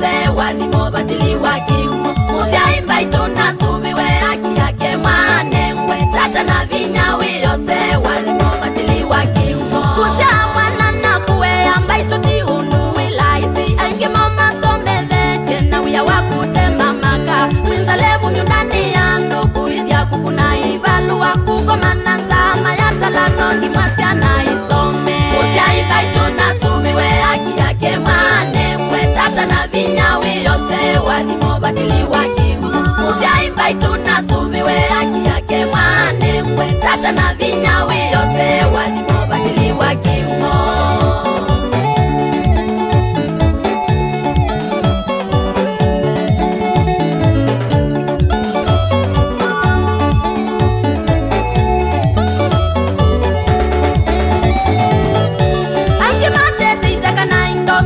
yose wadimo batili wakiumo musia imbai tunasubiwe haki yake mwane mwe tata na vinyawi yose wadimo batili wakiumo kusia mwana na kuwe ambai tuti unu wilaisi aingi mama somele tena wia wakutema maka mwinzalevu nyundani yandu kuidia kukuna ibalua kukomana nzama ya talanongi mwasia na isome musia imbai tunasubiwe haki yake mwane mwe tata na vinyawi yose wadimo batili wakiumo musia imbai tunasubiwe haki yake mwane mwe tata na vinyawi yose wadimo batili wakiumo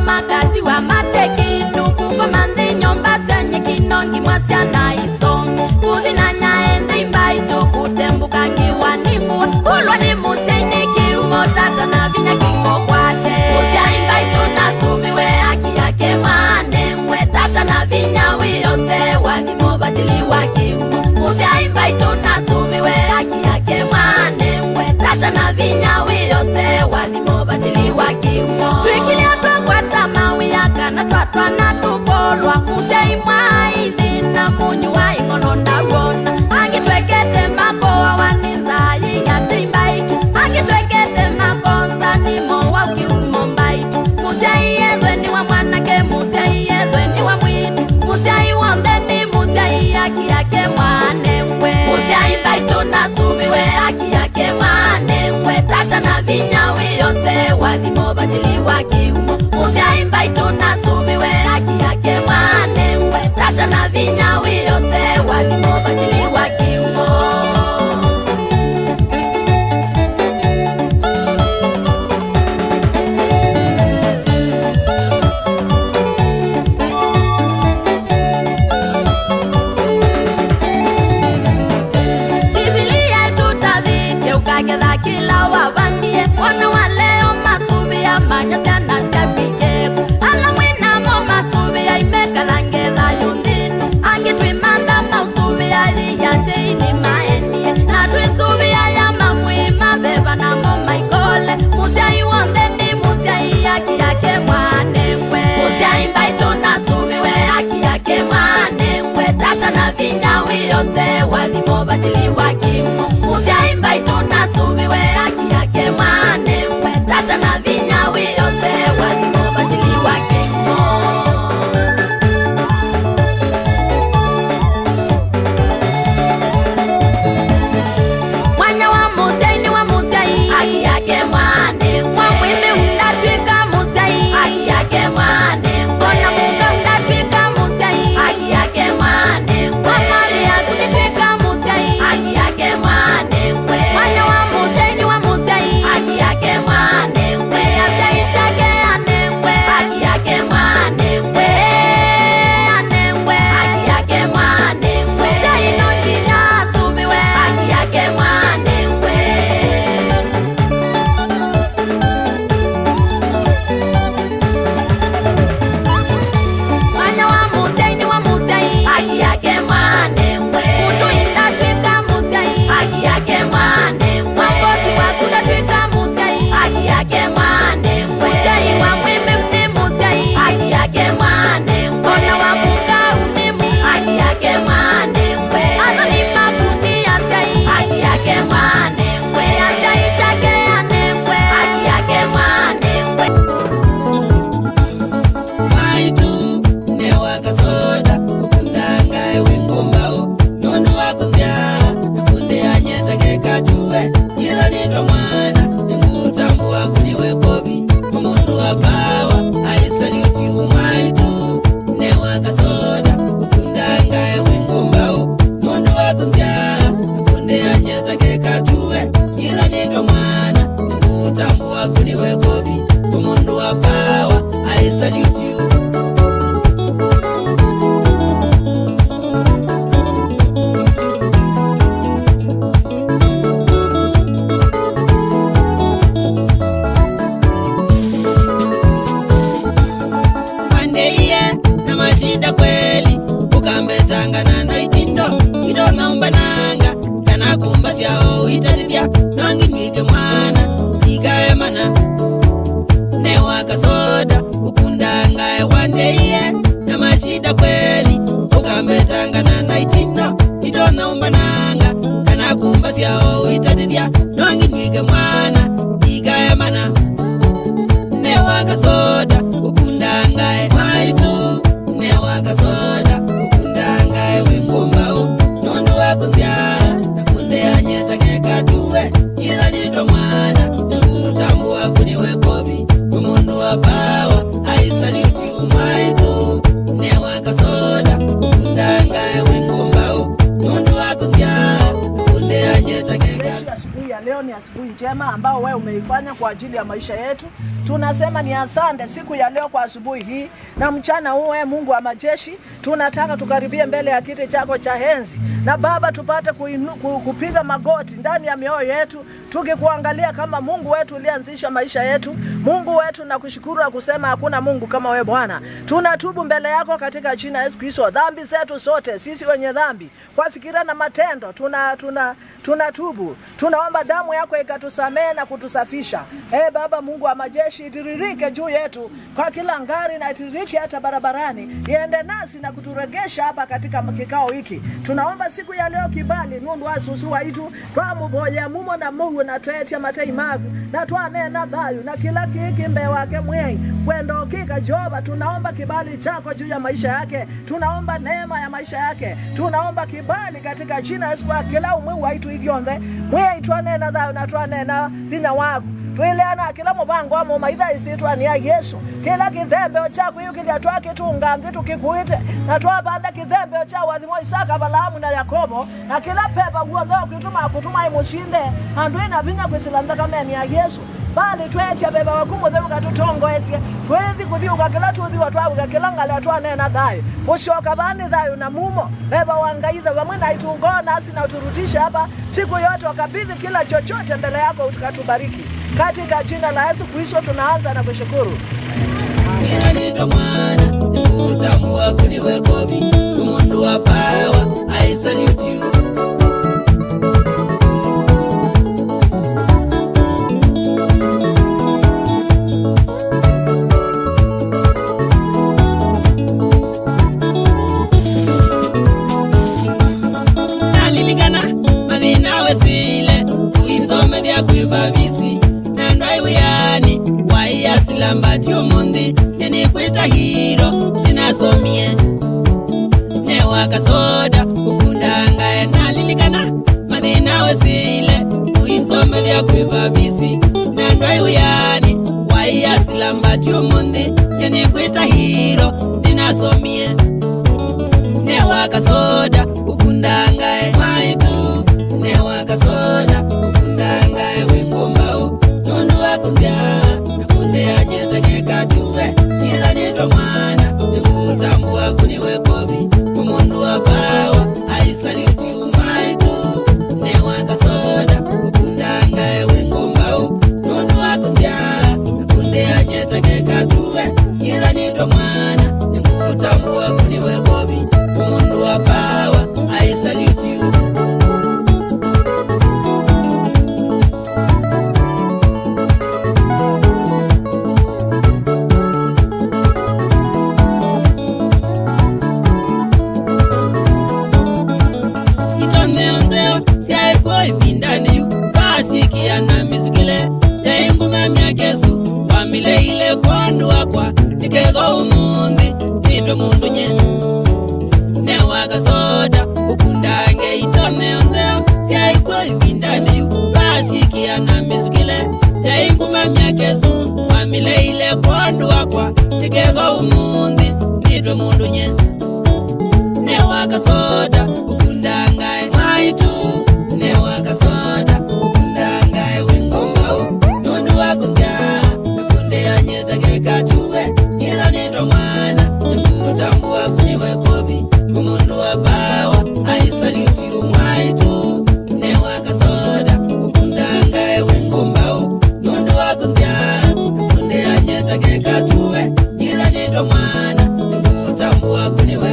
makati wa mateki nduku kwa mandi nyomba senye kinongi mwasia na isomi kuzina nyaende imbai tuku tembuka ngiwa ningu kulwa ni museni kiumo tata na vinya kingo kwate musia imbai tunasubiwe haki yake mwane mwe tata na vinya wiyose wadimo batili wakiumo musia imbai tunasubiwe haki yake mwane mwe tata na vinya wiyose wadimo batili wakiumo na twatwa na tukolwa musia imai thina munyu wa ingono ndawona angitwekete makoa waninzayi yate imbaitu angitwekete makonza nimo wa ukiumo mbaitu musia iyethwe ni wa mwanake musia iyethwe ni wa mwitu musia iwonde ni musia iyaki yake mwane mwe musia imbaitu nasubiwe haki yake mwane mwe tata na vinyawi yose wadimo batili wakiumo musia imbaitu nasubiwe haki yake mwane mwe tata na vinyawi yose wadimo batili wakiumo Biblia tutavite ukagedha kila wavandie wana waleo masubi ya manyasi anasiapigeku ala mwina mo masubi ya imekalangedha yundinu angitwimanda mausubi ya liyate ini maenie na twisubi ya yama mwima beba na mo maikole musia iwonde ni musia iyaki yake mwane mwe musia imbai tunasubiwe haki yake mwane mwe tata na vinyawi yose wadimo batili wakiumo musia imbai tunasubiwe haki yake mwane mwe tata na vinyawi yose wadimo batili wakiumo mwanya wa musia ini wa musia haki yake mwane mwe mwime undatwika musia haki yake mwane mwe ona muka undatwika musia haki yake mwane mwe mali ya kutitwika musia haki yake mwane mwe mwanya wa musia ini wa musia mashida kweli ukambetangana na itindo ito naumbananga kana kumba siao italithia nongi nwike mwana ikae mana newa kasoda ukundanga wandeye na mashida kweli ukambetangana na itindo ito naumbananga kana kumba siao italithia nongi nwike mwana ikae mana newa kasoda ukundanga waitu newa kasoda ukundanga wengumbao nondo wakunzia nakunde anyeta kekatuwe ila nito mwana utambua kuniwe kobi umundu wa pawa aisaliti umaitu newa kasoda ukundanga wengumbao nondo wakunzia nakunde anyeta kekatuwe. Asubuhi ya leo ni asubuhi njema ambao wewe umeifanya kwa ajili ya maisha yetu. Tunasema ni asante siku ya leo kwa asubuhi hii na mchana huu. Mungu wa majeshi, tunataka tukaribie mbele ya kiti chako cha enzi na Baba tupate kupiga magoti ndani ya mioyo yetu tukikuangalia kama Mungu wetu ulianzisha maisha yetu. Mungu wetu na kushukuru na kusema hakuna Mungu kama wewe Bwana. Tunatubu mbele yako katika jina la Yesu Kristo. Dhambi zetu sote sisi wenye dhambi kwa fikira na matendo tunatubu. Tunaomba damu yako ikatusamehe na kutusafisha. Baba Mungu wa majeshi, itiririke juu yetu kwa kila ngari na itiririke hata barabarani. Iende nasi na kuturegesha hapa katika kikao hiki. Tunaomba siku ya leo kibali nundu asusu waitu kwa muboya mumo na Mungu na twetia matei magu na twanena dhayu na kila kikimbe wake mwei kwendo kika Jehova. Tunaomba kibali chako juu ya maisha yake, tunaomba neema ya maisha yake, tunaomba kibali katika jina Yesu kwa kila umwe waitu igionde mwei twanena dhayu na twanena binya wagu tuileana kila mubango wa maitha isitwa ni ya Yesu. Kila kidhembe chako hiyo kile twake tunganze tukikuite na twabanda kidhembe cha wadhimo Isaka, Balaamu na Yakobo na kila pepa uondoa kutuma imushinde andwe na vinya kwesilanda kama ni ya Yesu. Bali twetia beba wakumu dhemu katutongo esie kwezi kuthiuka kila tuthi watwabuka kila ngale watwanena dhayo ushoka bani dhayo na mumo beba wangaitha wamwe na itungona asi na uturudisha hapa siku yote wakabidhi kila chochote mbele yako utukatubariki katika jina la Yesu Kristo tunaanza na kushukuru. Ila nito mwana utambua kuniwe kobi umundu wa pawa I salute you. Lambati omundi yeni kweta hiro ninasomie newa kasoda ukundanga enalilikana madina wesile uinsome vya kwibabisi nandwai uyani waiyasi lambati omundi yeni kweta hiro ninasomie newa kasoda ukundanga maitu newa kasoda ukundanga wengombao tondu wakunzia anyeta kekatuwe ila nito mwana nikutambua kuniwe kobi umundu wa pawa I salute you maitu newa kasoda ukundanga wengombao tondu wakunzia nakunde anyeta kekatuwe ila nito mwana nikutambua kuniwe kobi umundu wa pawa I salute you. Mundu nye newa kasoda ukundange itome onzeo siya ikuwa ibindane yu basiki ya na mizukile ya inguma miakesu wamile ile kondu wakwa tikego umundi nitwe mundu nye newa kasoda ukundange maitu newa kasoda ukundange wengombao nundu wakunzia nakunde ya nyeta kekatuwe ila nitwe mwana utambua kuniwe kobi umundu wa pawa I salute you mwaitu newa kasoda ukundanga wengombao nundu wakunzia nakunde anyeta kekatuwe ila nito mwana utambua kuniwe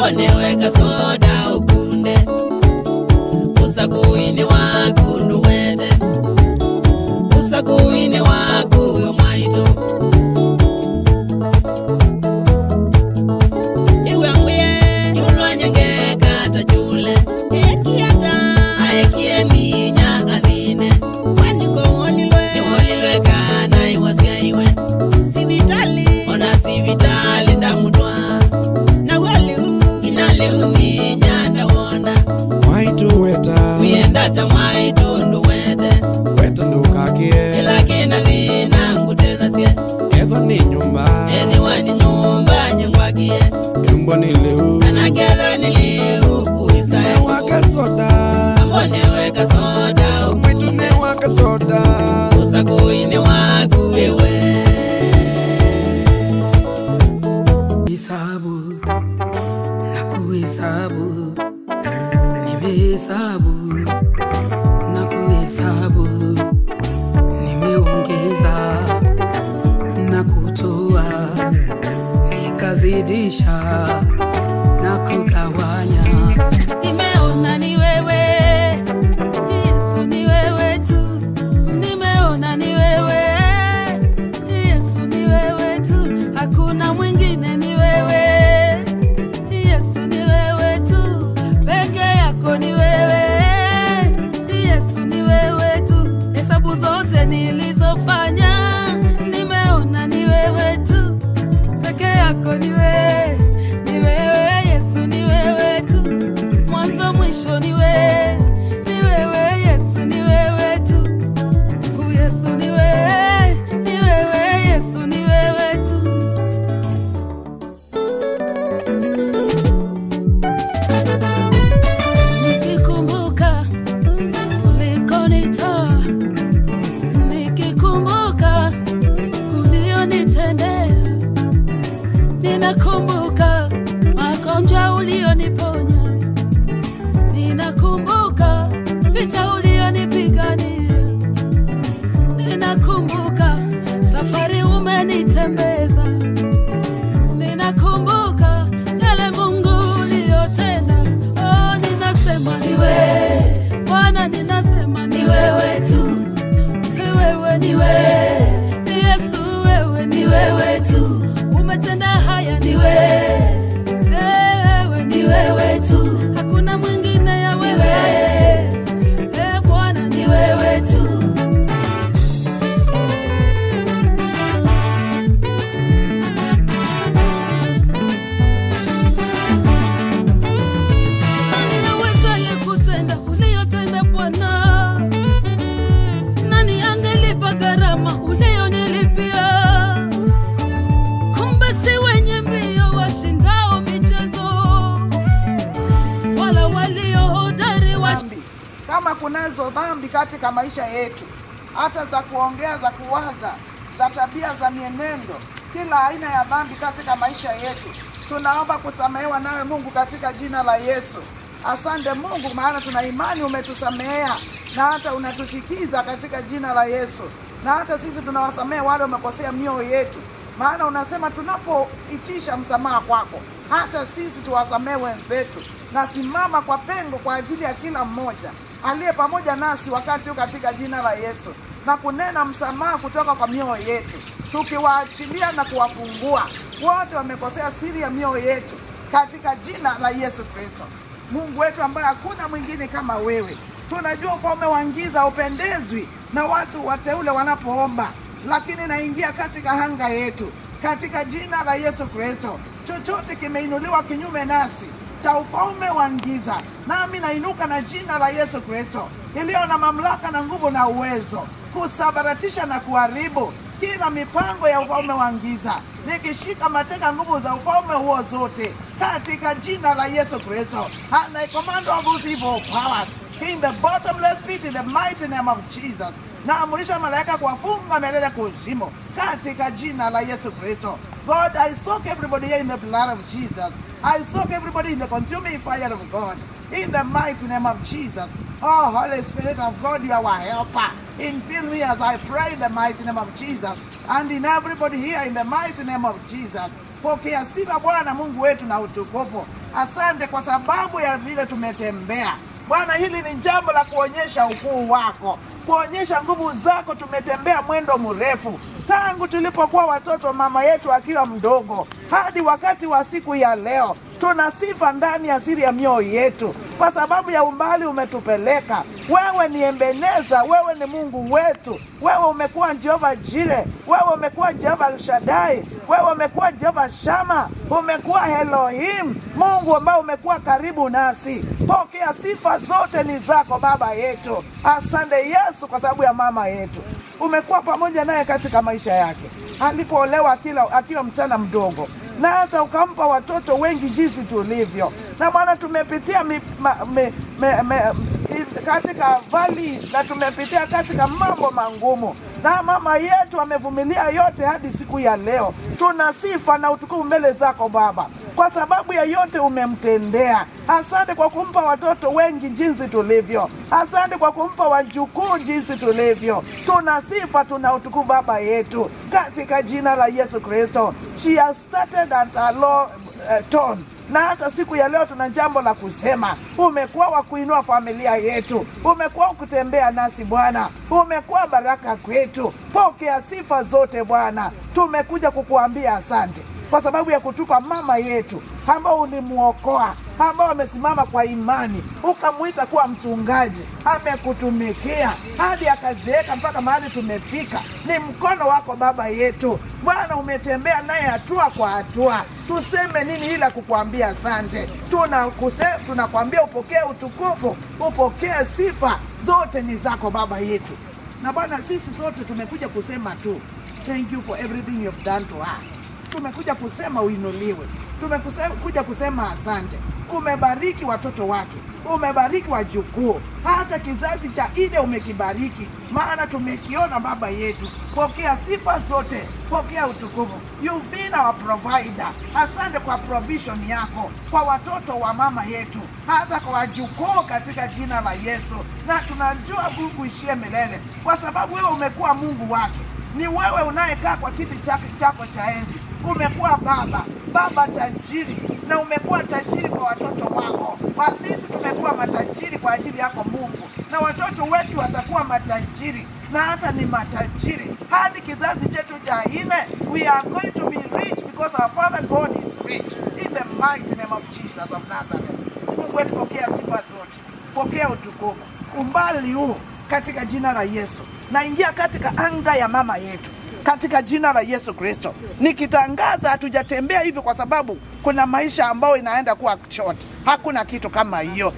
Amboneweka soda ukunde Usakuini waku nduwete Usakuini waku we mwaito Iwe nguye Yulo nyengeka tajule Ekiata Aekie minya adhine Waniko holilwe kana iwasia iwe Sivitali Ona sivitali ndamutwa Na waliu Inaliu minya ndawona Mwaitu weta Miendata mwaitu nduwete Weta ndukakie Ila kina dhina ngutedhasie Edho ni nyumba Edhi wani nyumba nyengwakie Yumbo ni liu Anakela ni liu Uisae Waka soda Amboneweka soda Mwaitu ne waka soda Usakuini waku ewe Hesabu na kuhesabu, nimehesabu na kuhesabu, nimeongeza na kutoa, nikazidisha na kugawanya. Nimeona ni wewe Yesu, ni wewe tu. Nimeona ni wewe Yesu, ni wewe tu. Hakuna mwingine, ni wewe Yesu, ni wewe tu. Peke yako ni wewe Yesu, ni wewe tu. Hesabu zote nilizofanya, nimeona ni wewe tu. Peke yako ni wewe, ni wewe Yesu, ni wewe tu. Mwanzo mwisho ni wewe, ni wewe Yesu, ni wewe tu. Yesu ni wewe, ni wewe Yesu, ni wewe tu. Nikikumbuka ulikonitoa, nikikumbuka ulionitendea, ninakumbuka magonjwa ulioniponya, ninakumbuka vita ulionipigania, ninakumbuka safari umenitembeza, ninakumbuka yale Mungu uliyotenda. Oh, ninasema ni wewe Bwana, ninasema ni wewe tu. Ni wewe, ni wewe Yesu, wewe ni wewe tu. Umetenda haya, ni wewe, wewe ni wewe tu. Hakuna mwingine ya wewe, Bwana ni wewe tu. Nani awezaye kutenda uliyotenda Bwana? Nani angelipa gharama uliyonilipia? Kumbe si wenye mbio washindao michezo, wala walio hodari dhambi. Kama kunazo dhambi katika maisha yetu, hata za kuongea, za kuwaza, za tabia, za mienendo, kila aina ya dhambi katika maisha yetu, tunaomba kusamehewa nawe Mungu katika jina la Yesu. Asante Mungu, maana tuna imani umetusamehea na hata unatusikiza katika jina la Yesu. Na hata sisi tunawasamehe wale wamekosea mioyo yetu, maana unasema tunapoitisha msamaha kwako, hata sisi tuwasamehe wenzetu. Na simama kwa pengo kwa ajili ya kila mmoja aliye pamoja nasi wakati huu katika jina la Yesu, na kunena msamaha kutoka kwa mioyo yetu, tukiwaachilia na kuwafungua wote wamekosea siri ya mioyo yetu katika jina la Yesu Kristo. Mungu wetu ambaye hakuna mwingine kama wewe, tunajua ufalme wa giza upendezwi na watu wateule wanapoomba, lakini naingia katika hanga yetu katika jina la Yesu Kristo. Chochote kimeinuliwa kinyume nasi cha ufalme wa giza, nami nainuka na jina la Yesu Kristo iliyo na mamlaka na nguvu na uwezo kusabaratisha na kuharibu kila mipango ya ufalme wa giza, nikishika mateka nguvu za ufalme huo zote katika jina la Yesu Kristo. And I command all those evil powers in the bottomless pit in the mighty name of Jesus. Na amurisha malaika kuwafunga milele kuzimu katika jina la Yesu Kristo. God, I soak everybody here in the blood of Jesus. I soak everybody in the consuming fire of God in the mighty name of Jesus. Oh, Holy Spirit of God, you are our helper. Infill me as I pray in the mighty name of Jesus. And in everybody here in the mighty name of Jesus. Pokea sifa Bwana Mungu wetu na utukufu Asante kwa sababu ya vile tumetembea. Bwana, hili ni jambo la kuonyesha ukuu wako, kuonyesha nguvu zako. Tumetembea mwendo mrefu tangu tulipokuwa watoto, mama yetu akiwa mdogo, hadi wakati wa siku ya leo. Tuna sifa ndani ya siri ya mioyo yetu kwa sababu ya umbali umetupeleka. Wewe ni Ebeneza, wewe ni Mungu wetu. Wewe umekuwa Jehova Jire, wewe umekuwa Jehova El Shaddai, wewe umekuwa Jehova Shama, umekuwa Elohim, Mungu ambao umekuwa karibu nasi. Pokea sifa zote ni zako Baba yetu. Asante Yesu kwa sababu ya mama yetu. Umekuwa pamoja naye katika maisha yake alipoolewa akiwa msichana mdogo, na hata ukampa watoto wengi jinsi tulivyo. Na Bwana, tumepitia katika valley na tumepitia katika mambo mangumu, na mama yetu amevumilia yote hadi siku ya leo. Tuna sifa na utukufu mbele zako Baba kwa sababu ya yote umemtendea. Asante kwa kumpa watoto wengi jinsi tulivyo. Asante kwa kumpa wajukuu jinsi tulivyo. Tuna sifa, tuna utukufu Baba yetu katika jina la Yesu Kristo. She has started at a low tone. Na hata siku ya leo tuna jambo la kusema. Umekuwa wa kuinua familia yetu. Umekuwa kutembea nasi Bwana. Umekuwa baraka kwetu. Pokea sifa zote Bwana. Tumekuja kukuambia asante kwa sababu ya kutupa mama yetu ambao ulimuokoa, ambao amesimama kwa imani, ukamuita kuwa mchungaji, amekutumikia hadi akazeeka mpaka mahali tumefika. Ni mkono wako Baba yetu. Bwana, umetembea naye hatua kwa hatua. Tuseme nini ila kukuambia asante. Tunakuambia upokee utukufu, upokee sifa zote ni zako Baba yetu. Na Bwana, sisi sote tumekuja kusema tu thank you for everything you've done to us. Tumekuja kusema uinuliwe. Tumekuja kusema asante. Umebariki watoto wake, umebariki wajukuu, hata kizazi cha ine umekibariki, maana tumekiona Baba yetu. Pokea sifa zote, pokea utukufu. You've been our provider. Asante kwa provision yako kwa watoto wa mama yetu, hata kwa wajukuu katika jina la Yesu. Na tunajua Mungu ishie milele kwa sababu wewe umekuwa Mungu wake. Ni wewe unayekaa kwa kiti chako cha enzi. Umekuwa baba tajiri, na umekuwa tajiri kwa watoto wako. Kwa sisi tumekuwa matajiri kwa ajili yako Mungu, na watoto wetu watakuwa matajiri, na hata ni matajiri hadi kizazi chetu cha ine. We are going to be rich because our Father God is rich, in the mighty name of Jesus of Nazareth. Mungu wetu, pokea sifa zote, pokea utukufu. Umbali huu katika jina la Yesu. Naingia katika anga ya mama yetu katika jina la Yesu Kristo. Nikitangaza hatujatembea hivi kwa sababu kuna maisha ambayo inaenda kuwa short. Hakuna kitu kama hiyo.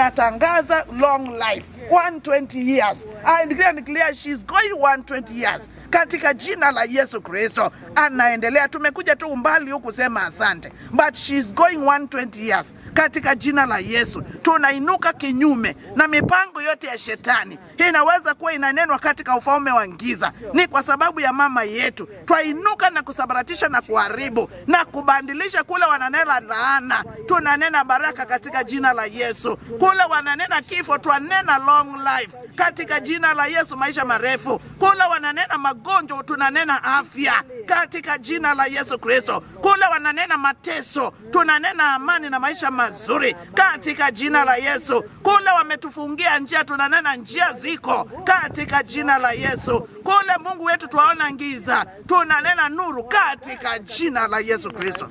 Ninatangaza long life, 120 years. I declare she's going 120 years katika jina la Yesu Kristo. Anaendelea. Tumekuja tu umbali huku kusema asante, but she's going 120 years katika jina la Yesu. Tunainuka kinyume na mipango yote ya shetani. Hii inaweza kuwa inanenwa katika ufalme wa giza. Ni kwa sababu ya mama yetu. Twainuka na kusabaratisha na kuharibu na kubandilisha kule wananena laana. Tunanena baraka katika jina la Yesu. Kule wananena kifo, twanena long life katika jina la Yesu, maisha marefu. Kule wananena magonjwa, tunanena afya katika jina la Yesu Kristo. Kule wananena mateso, tunanena amani na maisha mazuri katika jina la Yesu. Kule wametufungia njia, tunanena njia ziko katika jina la Yesu. Kule Mungu wetu twaona giza, tunanena nuru katika jina la Yesu Kristo.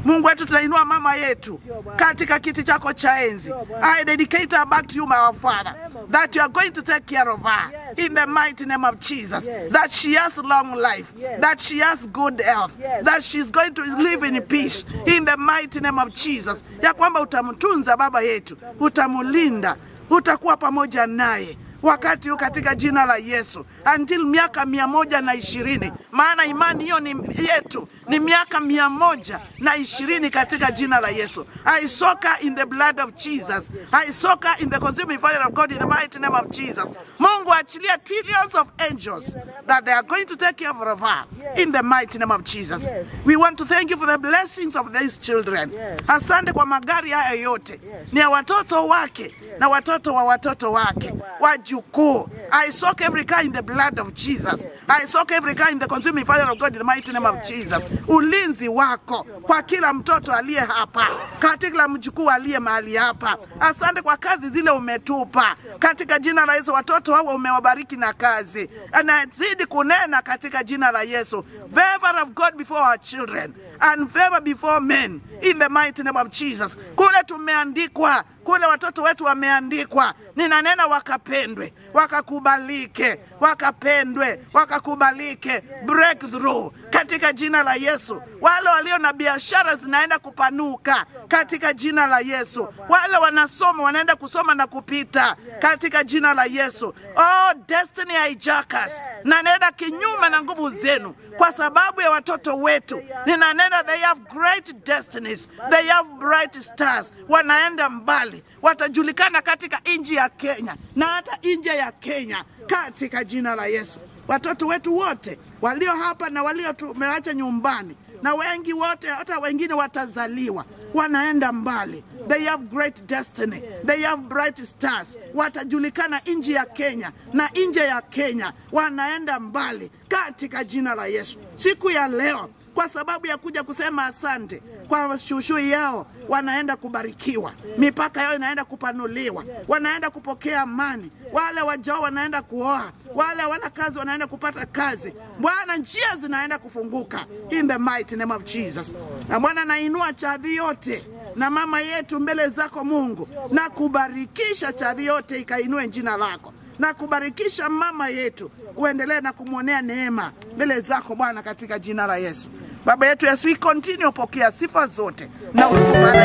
Mungu wetu, tunainua mama yetu katika kiti chako cha enzi. I dedicate her back to you, my Father, that you are going to take care of her in the mighty name of Jesus. That she has long life, that she has good health, that she's going to live in peace in the mighty name of Jesus. Ya kwamba utamtunza baba yetu, utamulinda, utakuwa pamoja naye wakati huu katika jina la Yesu until miaka 120. Maana imani hiyo ni yetu, ni miaka 120 katika jina la Yesu. I soak her in the blood of Jesus. I soak her in the consuming fire of God in the mighty name of Jesus. Mungu achilia trillions of angels that they are going to take care of her in the mighty name of Jesus. We want to thank you for the blessings of these children. Asante kwa magari haya yote. Ni ya watoto wake na watoto wa watoto wake, wajukuu. I soak every car in the blood of Jesus. I soak every car in the consuming fire of God in the mighty name of Jesus. ulinzi wako kwa kila mtoto aliye hapa, katika mjukuu aliye mahali hapa. Asante kwa kazi zile umetupa, katika jina la Yesu. Watoto wao umewabariki na kazi, anazidi kunena katika jina la Yesu. Favor of God before our children and favor before men, in the mighty name of Jesus. Kule tumeandikwa, kule watoto wetu wameandikwa, ninanena wakapendwe, wakakubalike, wakapendwe, wakakubalike. Breakthrough katika jina la Yesu. Wale walio na biashara zinaenda kupanuka katika jina la Yesu. Wale wanasoma wanaenda kusoma na kupita katika jina la Yesu. Oh, destiny hijackers, nanena kinyume na nguvu zenu kwa sababu ya watoto wetu. Ninanena they have great destinies, they have bright stars. Wanaenda mbali, watajulikana katika nchi ya Kenya na hata nje ya Kenya katika jina la Yesu. Watoto wetu wote walio hapa na walio tumeacha nyumbani, na wengi wote hata wengine watazaliwa, wanaenda mbali. They have great destiny, they have bright stars. Watajulikana nchi ya Kenya na nje ya Kenya, wanaenda mbali katika jina la Yesu. Siku ya leo, kwa sababu ya kuja kusema asante kwa shushu yao, wanaenda kubarikiwa, mipaka yao inaenda kupanuliwa, wanaenda kupokea amani. Wale wajao wanaenda kuoa, wale wana kazi wanaenda kupata kazi. Bwana, njia zinaenda kufunguka in the mighty name of Jesus. Na Bwana, nainua chadhi yote na mama yetu mbele zako Mungu, na kubarikisha chadhi yote ikainue jina lako, na kubarikisha mama yetu, uendelee na kumwonea neema mbele zako Bwana, katika jina la Yesu. Baba yetu Yesu, we continue pokea sifa zote na utukufu zako,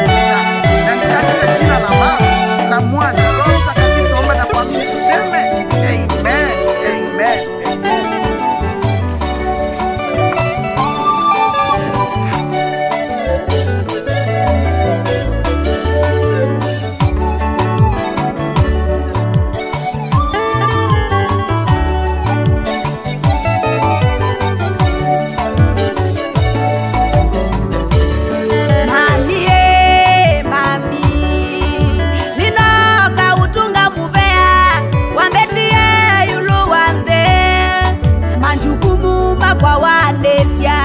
na katika jina la Baba na Mwana na Roho Mtakatifu tuomba na kuamini, tuseme amen, amen. Majukumu mapa wanesya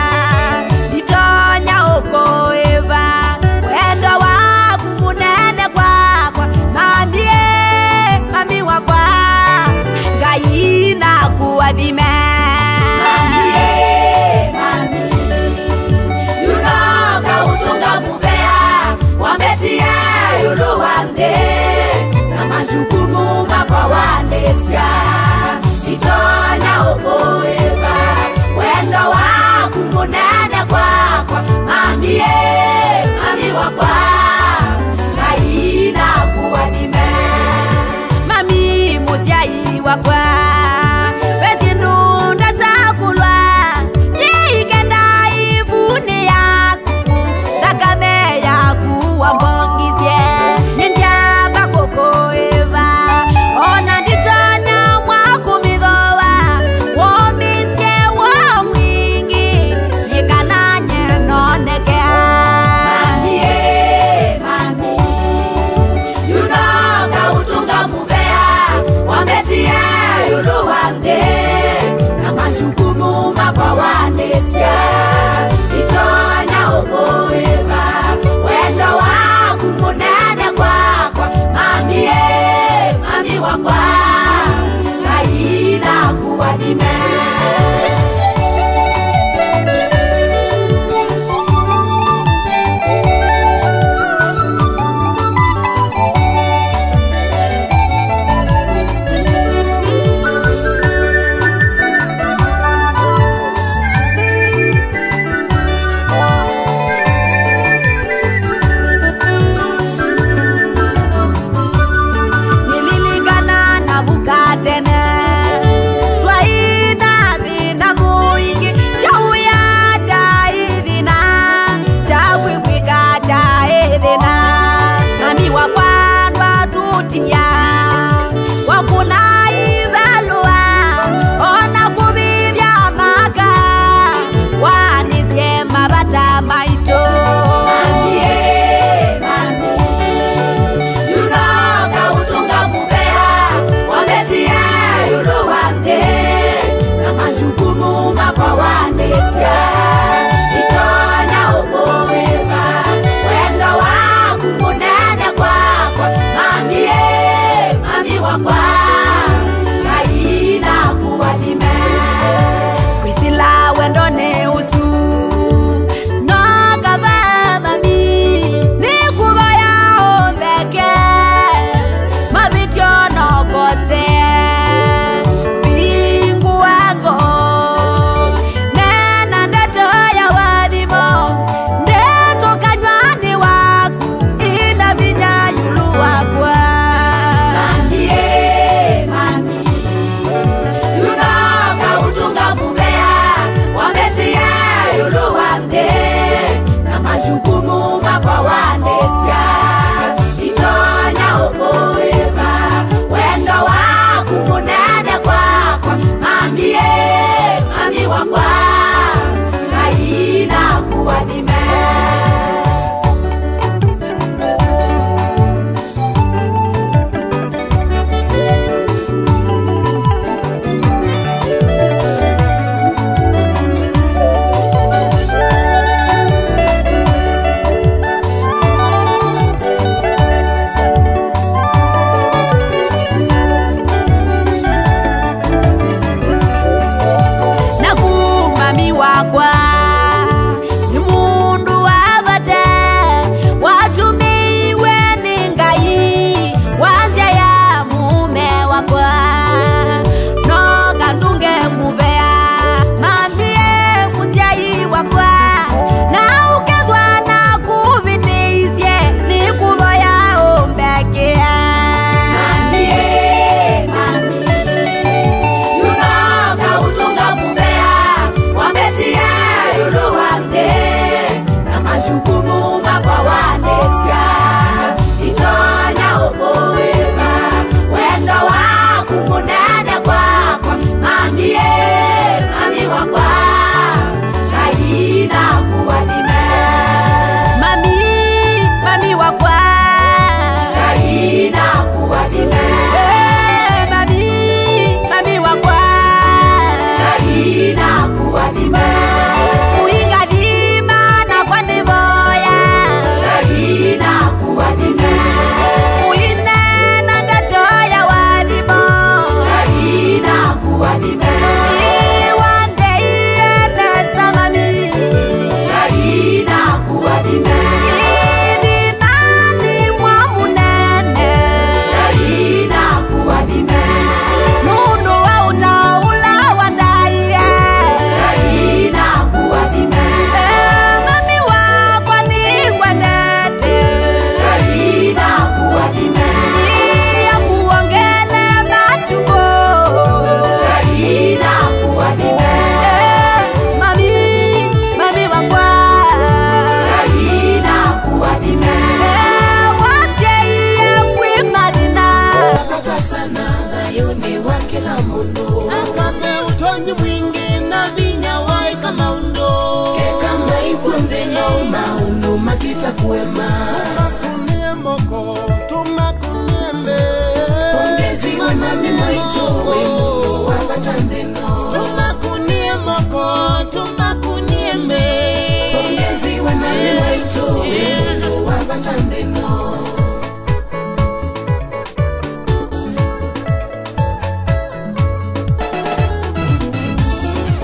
wabatandeno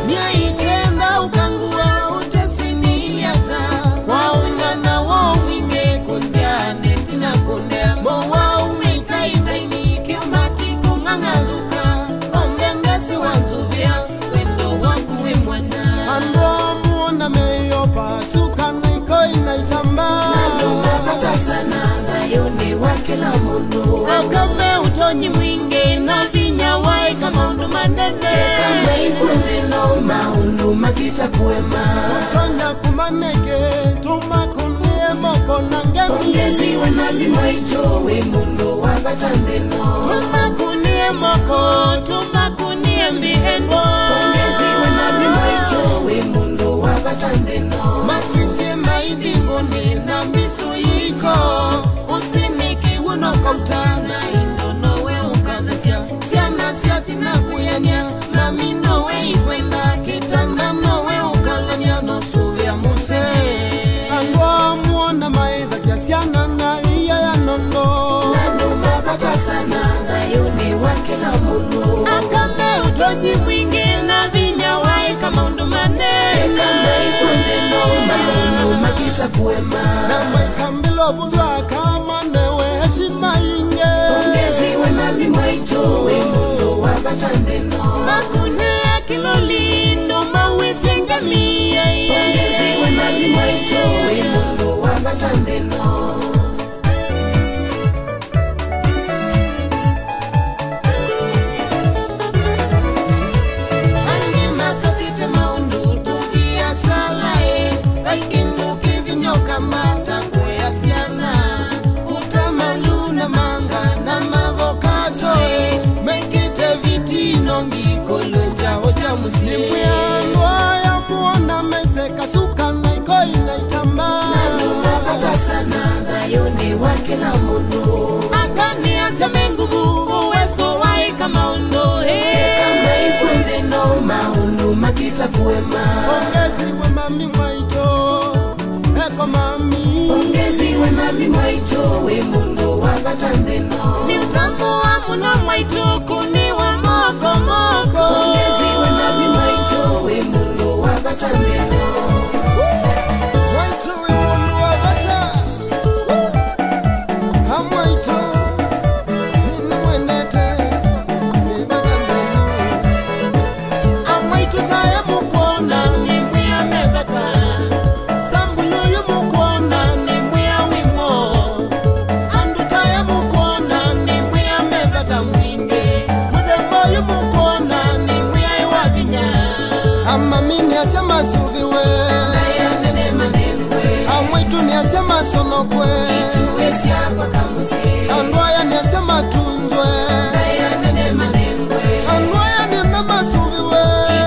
Miaikenda ukangua utesini yata Kwa ungana wo mwinge kunziane tina kundea Mowa umeitaitaini kiumati kungangaluka Ongengesi wanzuvia wendo wakuwe mwana Andwa muona meyopa suka na iko inaitamba Naluma batasana ngayoni wakila mundu Akame Utonyi mwinge na vinya wai kama undu manene Kama ikumbino maundu makita kuema Tonya kumaneke tumakunie moko na ngemi Ongezi we mami mwaito we mundu wabatandeno Tumakunie moko tumakunie mbiendo Ongezi we mami mwaito we mundu wabatandeno Masisi maidhingoni na misu yiko Usiniki unokotana indono we ukadhasia Siana siati na kuyanya Mami no we ikwenda Kitanda no we ukalanya no suvia muse Andwa muona maidhasia Siana na iya ya nondo Naluma batasana ngayoni wakila mundu Akame utonyi mwingi na vinya wai kama undu manene Kama ikumbino maundu makita kuema Nama ikambilo vuzwa kama newe heshima inge Ongezi we mami mwaito we mundu wabatandeno Makunia kilolindo mawisenge miye Ongezi we mami mwaito we mundu wabatandeno Angi matatite maundu tuvia salae Laikindu kivinyoka mata kuya siana Utamalu na manga na mavokato Mekite vitino ngikolunja hoja musi Nimwiandwa ya muona meseka suka na iko inaitamba Naluma batasana ngayoni wakila mundu Akani aseme nguvu uwezo wai kama undo Kama ikumbino maundu makita kuema Ongezi we mami mwaito Eko mami Ongezi we mami mwaito we mundu wabatandeno Ni utamu wa muna mwaito kuni wa moko moko Ongezi we mami mwaito we mundu wabatandeno Mwaito we mundu wa bata Ha mwaito Nina mwenete Ni bagandenu Amwaito taya mukona Ni mwia mebata Sambulu yu mukona Ni mwia wimo Andu taya mukona Ni mwia mebata mwingi Mudembo yu mukona Ni mwia iwavinya Ama mini asema suviwe Ayanene manengwe Amwitu ni asema sonokwe Tuwesi akwa kamusi Andwaya ni asema tunzwe Ayanene manengwe Andwaya ni nama suviwe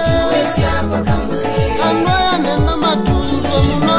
Tuwesi akwa kamusi Andwaya ni nama tunzwe muno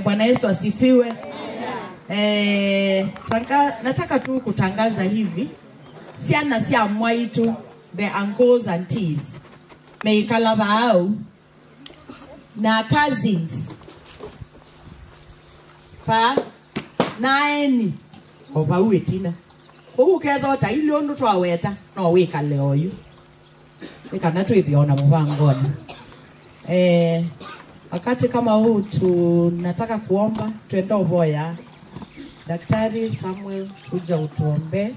Bwana Yesu asifiwe. Nataka tu kutangaza hivi. Siana sia mwaitu, the uncles and aunties, meikalabao na cousins pa naeni oba wetina ukethota ile ondu twaweta no wika leo yu ikana twithiona mubangoni. Wakati kama huu tunataka kuomba, tuende Oboya. Daktari Samuel, kuja utuombe.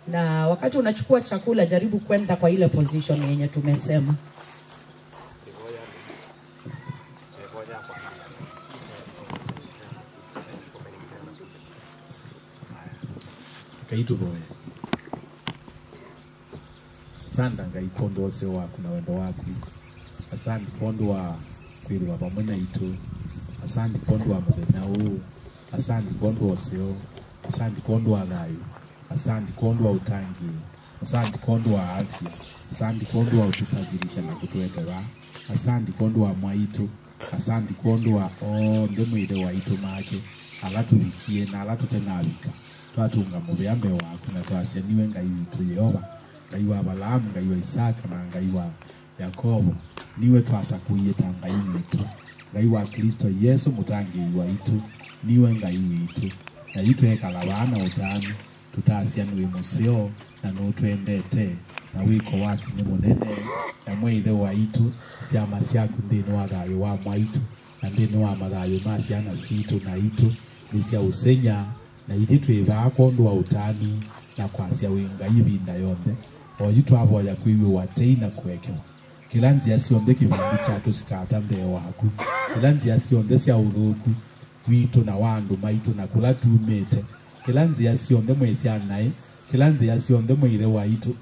Na wakati unachukua chakula, jaribu kwenda kwa ile position yenye tumesema. Kaitu boye. Sanda ngaikondo ose wako na wendo wako. Asante pondo wa kweli wa pamoja itu. Asante pondo wa mudena huu. Asante pondo wa seo. Asante pondo wa layo. Asante pondo wa utangi. Asante pondo wa afya. Asante pondo wa utusajirisha na kutuendewa. Asante pondo wa mwaitu. Asante pondo wa ndemu ide wa itu make. Alatu wikie na alatu tenawika. Twatunga mubeyambe wako na twasya niwe ngai witu Yehova. Ngai wa Balamu, ngai wa Isaka na ngai wa Yakobo. Niwe twasakuiyeta ngai witu. Ngai wa Kristo Yesu mutangi wa itu. Niwe ngai witu. Na itu hekala wana utani. Tutasya niwe museo na nutwendete. Na wiko waki ni munene. Na mwithe wa itu. Siama siaku ndino wa gayo wa mwaitu. Na ndino wa magayo masiana situ na itu. Nisya usenya. Na iti tuiva kondo wa utani. na kwasia winga ibinda yonde oyitu abo ya kwiwe wateina kuwekewa kilanzi yasionde kibindu chatu sikata mbee waku kilanzi yasionde sia udhuku witu na wandu maitu na kula tumete kilanzi yasionde mwezi anaye kilanzi yasionde mwire waitu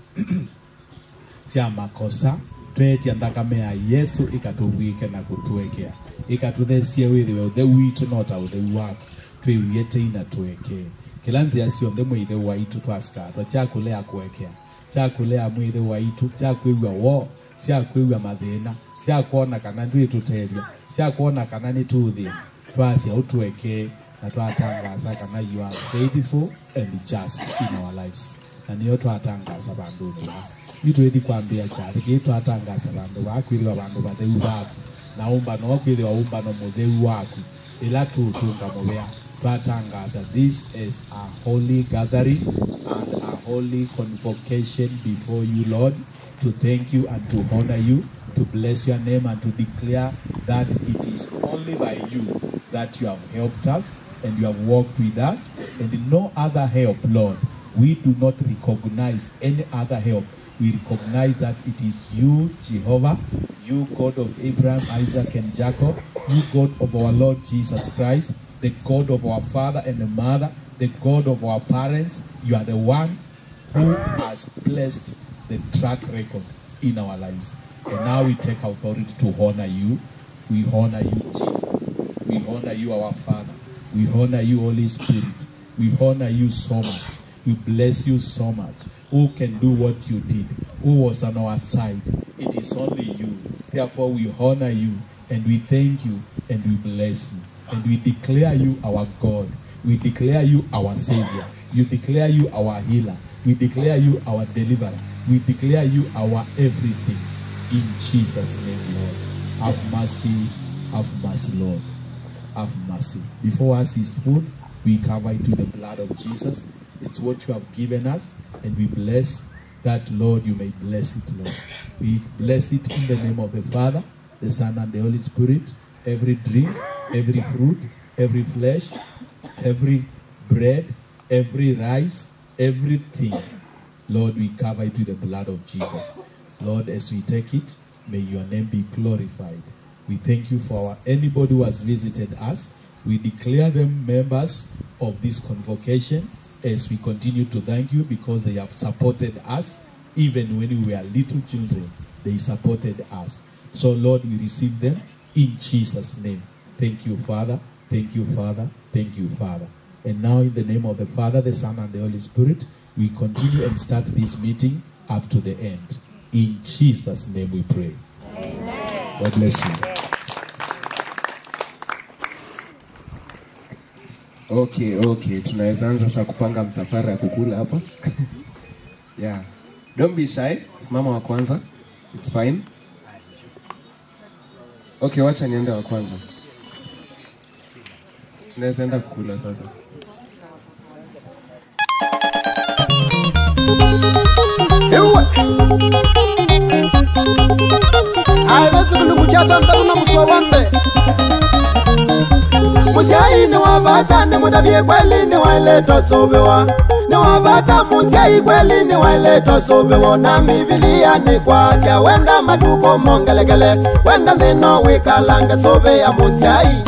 sia makosa tweti andakame ya Yesu ikatuwike na kutuwekea ikatuthesie wiriwe the witu nota uthe waku twiyete ina tuweke kilanzi yasionde mwire waitu twasikata chakulea kuwekea chakulea mwire waitu chakuiwa wo chakuiwa mathina chakuona kana ndwi tuteria chakuona kana ni tuthi twasia utuweke na twatangaza kana you are faithful and just in our lives na niyo twatangaza bandu bitu edi kwambia chari kitu atangaza bandu bakwiriwa bandu batheu baku na umba no kwiriwa umba no mutheu waku ila tutunga mubea twatangaza this is a holy gathering and a holy convocation before you, Lord, to thank you and to honor you, to bless your name and to declare that it is only by you that you have helped us and you have walked with us and no other help, Lord. We do not recognize any other help. We recognize that it is you, Jehovah, you God of Abraham, Isaac, and Jacob, you God of our Lord Jesus Christ, the God of our father and the mother, the God of our parents. You are the one who has blessed the track record in our lives. And now we take authority to honor you. We honor you, Jesus. We honor you, our Father. We honor you, Holy Spirit. We honor you so much. We bless you so much. Who can do what you did? Who was on our side? It is only you. Therefore, we honor you and we thank you and we bless you. And we declare you our God. We declare you our Savior. We declare you our healer. We declare you our deliverer. We declare you our everything. In Jesus' name, Lord. Have mercy. Have mercy, Lord. Have mercy. Before us is food, we cover it with the blood of Jesus. It's what you have given us, and we bless that, Lord, you may bless it, Lord. We bless it in the name of the Father, the Son, and the Holy Spirit. Every drink, every fruit, every flesh, every bread, every rice, everything, Lord, we cover it with the blood of Jesus. Lord, as we take it, may your name be glorified. We thank you for anybody who has visited us. We declare them members of this convocation as we continue to thank you because they have supported us. Even when we were little children, they supported us. So, Lord, we receive them in Jesus' name. Thank you, Father. Thank you, Father. Thank you, Father. And now in the name of the Father, the Son, and the Holy Spirit, we continue and start this meeting up to the end. In Jesus' name we pray. Amen. God bless you. Okay. Tunaweza anza sasa kupanga msafara ya kukula hapa. Yeah. Don't be shy. Simama wa kwanza. It's fine. Okay, wacha niende wa kwanza. Tunaweza enda kukula sasa. Ewa. Basi kunukuchata mtakuna musowambe. Musiai ni wabata ni mudabie kweli ni waileto sobewa. Ni wabata musiai kweli ni waileto sobewa. Na Biblia ni kwasia wenda maduko mongelekele. Wenda mino wikalange sobe ya musiai.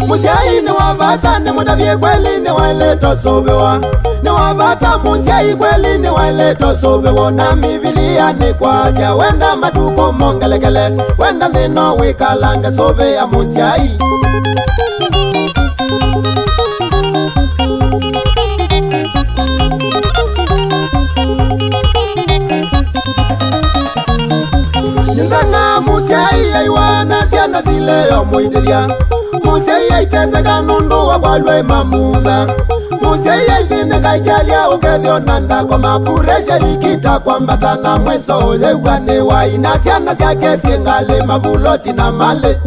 Musiai ni wabata ni mudabie kweli ni waileto sobewa. Ni wabata musiai kweli ni waileto sobewa. Na Biblia ni kwasia wenda maduko mongelekele. Wenda mino wikalange sobe ya musiai. Nzanga musiai aiwana siana zile yo muitiria. Musiai aiteze kanundo wa walwe mamudha. Musiai aithine kaijalia ukethio nanda kwa mapuresha ikita kwa mbatana mweso ulewane wa inasiana siake singali mabuloti na male.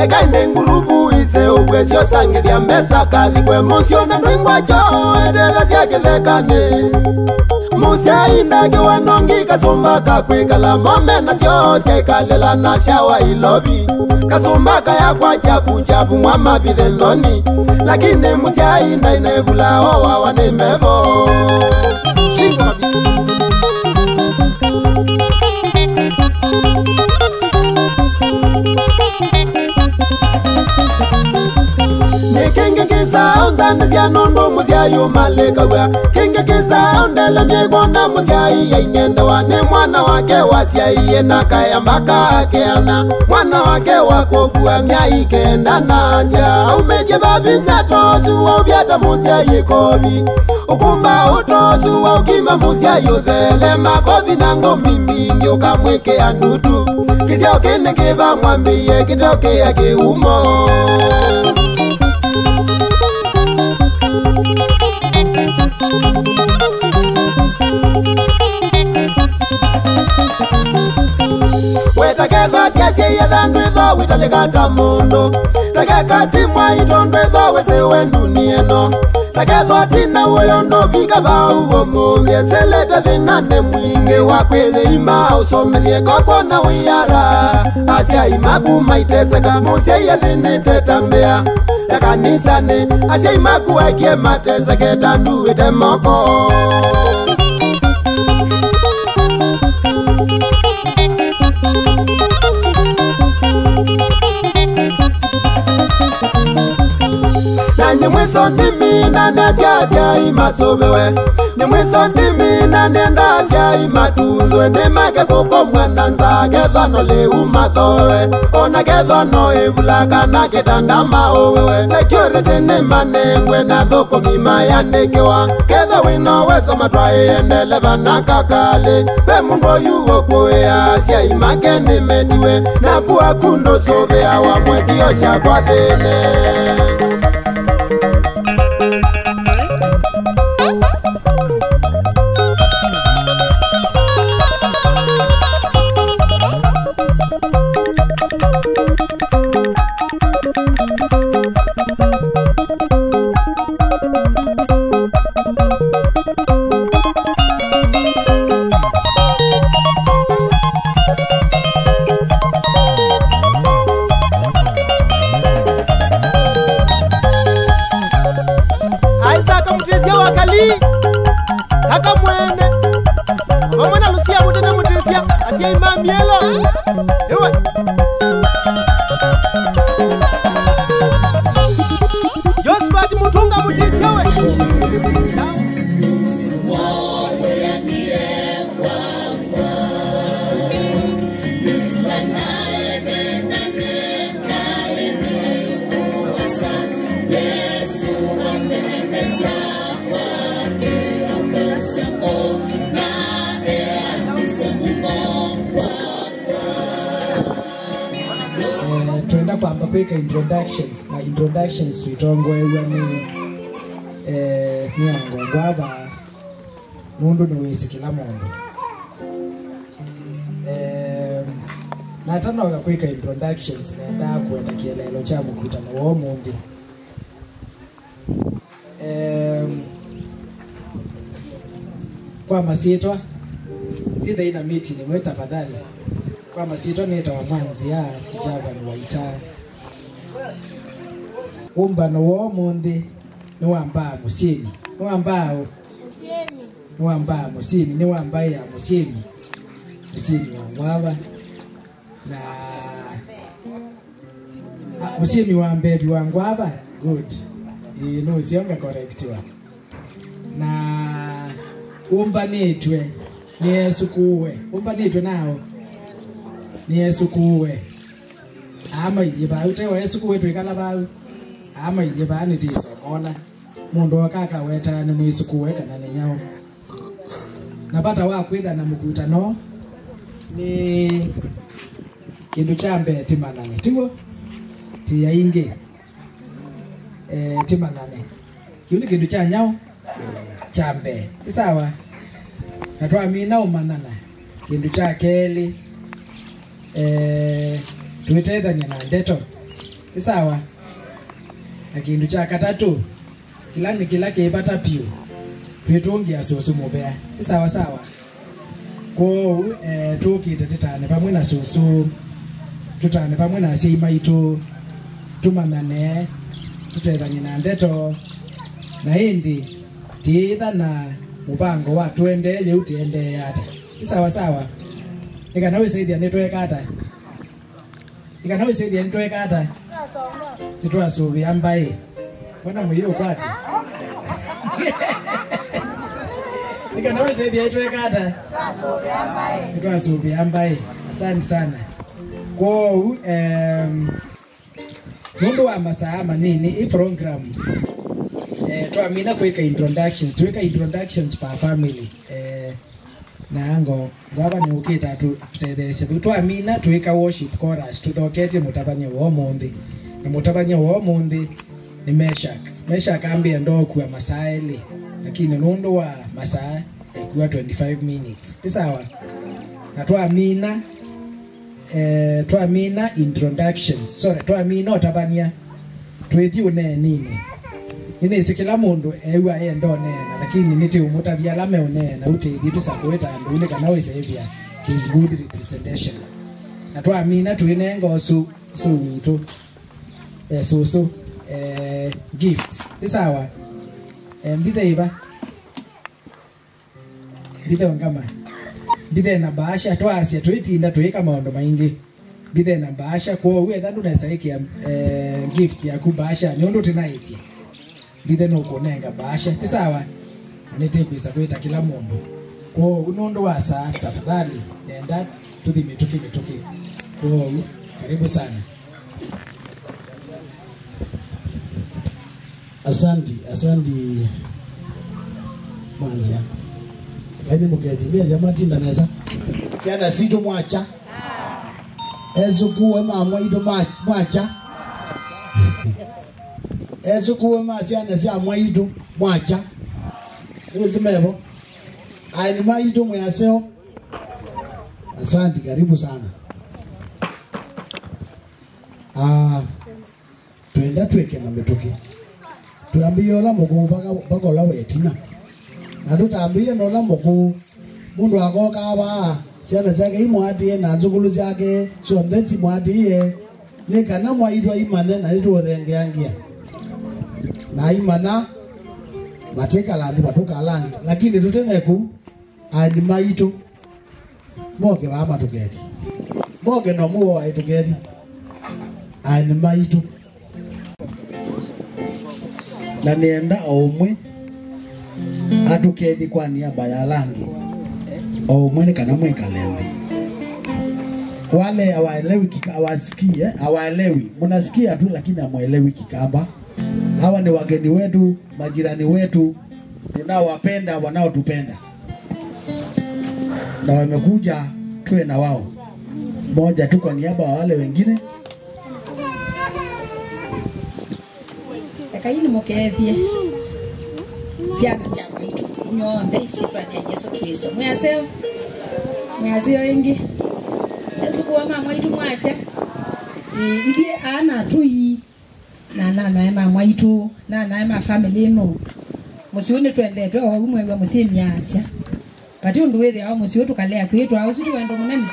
Eka ine ngurubu ise uwezio sangithia mbesa kathi kwe musio na nduingwa choo edela siake thekane. Musiai ndage wanongi kasumba kakwikala mome na siose ikalela na shawa ilobi kasumba kaya kwa chapu chapu mwama bidhendoni lakini musiai ndainevula owa wanemevo shingo kabisa. Kenge kisa unzana zia nondo muzia yu malekawa Kenge kisa undela miegona muzia iya ingenda wane mwana wake wasia iye na kaya mbaka akeana mwana wake wakofua mia ikenda nazia umeje babi nyatosu wa ubiata muzia yikobi ukumba utosu wa ukima muzia yuthele makobi nango mimbingi ukamweke anutu kisia ukene kiva mwambiye kitoke ya kiumo. Taketho tiasie yethandu itho witaligata mundu takekati mwa itondu itho wesewe ndunieno taketho tina uyo ndobika bauo muthie selete thinane mwingi wa kwithiima usomethie koko na wiyara asia imaku maiteseka musia yethinite tambia ya kanisani asia imaku aikie mateseke tanduite moko. Ni mwiso ndimi na nasiasia imasobewe Ni mwiso ndimi na nendasia imatunzwe Ni make kuko mwana nza kethono le umathowe Ona kethono evulaka na ketanda maowewe Security ni manengwe na thoko mima ya nekewa Ketho wino weso matwae endeleva na kakale Pe mungo yuo kuea asia imake ni metiwe Na kuwa kundo sobea wa mwekio shakwa thene. Kaka mwene Wamwana Lucia mutene mutisia Asia ima mielo Ewe Josephat mutunga mutisia we Mwawe ya niye kwa Yula nae vena nae kuwasa Yesu amenesa tuenda kwamba kwika introductions na introductions tuitongwe ni angongwaba mundu ni wisikila mundu natanoga kwika introductions nenda kwenda kielelo cha mkutano wo mundi kwa masitwa titha ina miti ni mweta fadhali kwa masitwa nita wa mwanzi ya java ni waita umbano wo mundi ni wamba musimi ni wambao ni wamba musimi ni wamba ya musimi musimi wa mwaba na musimi wa mbedi wa ngwaba good no sionga correctiwa na umbanitwe ni Yesu kuwe umbanitwe nao ni Yesu kuwe ama yiba ute wa Yesu kuwe twikala bawe ama yiba ni tiso ona mundu wakaka weta ni Yesu kuwe kana ni nyao napata wa kwitha na mkutano ni kindu cha mbe timanane tigo ti yainge timanane kindu cha nyao cha mbe sawa na twamina umanana kindu cha keli tuitethania na ndeto sawa na kindu cha katatu kila ni kila kipata pio twitungia susu mubea sawa sawa ko tukite titane pamwe na susu tutane pamwe na sima itu tumanane tutethanye na ndeto na indi tiitha na mupango wa tuendeje utiende ata sawa sawa ikana wisaidia nitwekata ikana wisaidia nitwekata nitwasubi ambaye wana muyo kwati ikana wisaidia nitwekata nitwasubi ambaye asante sana kwa mundu wa masaa manini i program tuamina kuweka introductions tuweka introductions pa family nango ngaba ni ukita tutethese tuamina tuweka worship chorus tuthokete mutabanye wo mundi na mutabanye wo mundi ni Meshak ambia ndo kwa masaa ile lakini nundo wa masaa kwa 25 minutes sawa na tuamina introductions tuamina otabania twithio nini sikila mundu ewa endo nena lakini niti umutavia lame onena utithi tusakweta ndule kana wesevia his good representation na tuamina tuinengo su witu susu gift sawa mbitheiva ngama bithe na baasha twasia twitinda twika maondo maingi bithe na baasha kwa wetha ndunasaikia gift yaku baasha ni undu tinaitie bithe no kunenga baasha ti sawa nitibisa kwita kila mundu kwa unundu wa saa tafadhali nenda tuthimituki kwa karibu sana. Asante mwanzia yani mukethimia jamati ndaneza siana situ mwacha ezukuwe mamwa ido mwacha ezukuwe masiana sia mwaido mwacha niwezimevo aini maido mwaseo. Asante, karibu sana. Tuenda tuweke na mituki tuambie ola mugu baka ola wetina na tutambie nola mugu mundu agoka aba ciana zake imwatie na nzugulu zake ciontheci mwatie ni kana mwaitwa imane na nituothengeangia na imana mateka lathi batuka langi lakini tuteneku andi maitu moke bama tugethi moke no muo ai tugethi andi maitu na nienda omwe atukethi kwa niaba ya langi omwe ni kana mweka lembe wale hawaelewi hawasikie hawaelewi mnasikia tu lakini hamuelewi Kikamba. Hawa ni wageni wetu, majirani wetu, tunaowapenda, wanaotupenda, na wamekuja tuwe na wao moja tu kwa niaba wa wale wengine. Kaini mokethie siana itu nyonde sifa ya Yesu Kristo mwaseo ingi Yesu kwa mama itu mwacha ili ana tui na mama itu na family no musione twende twa umwe wa musimyasya kati undu wethi au musio tukalea kwetu au sisi wendo munene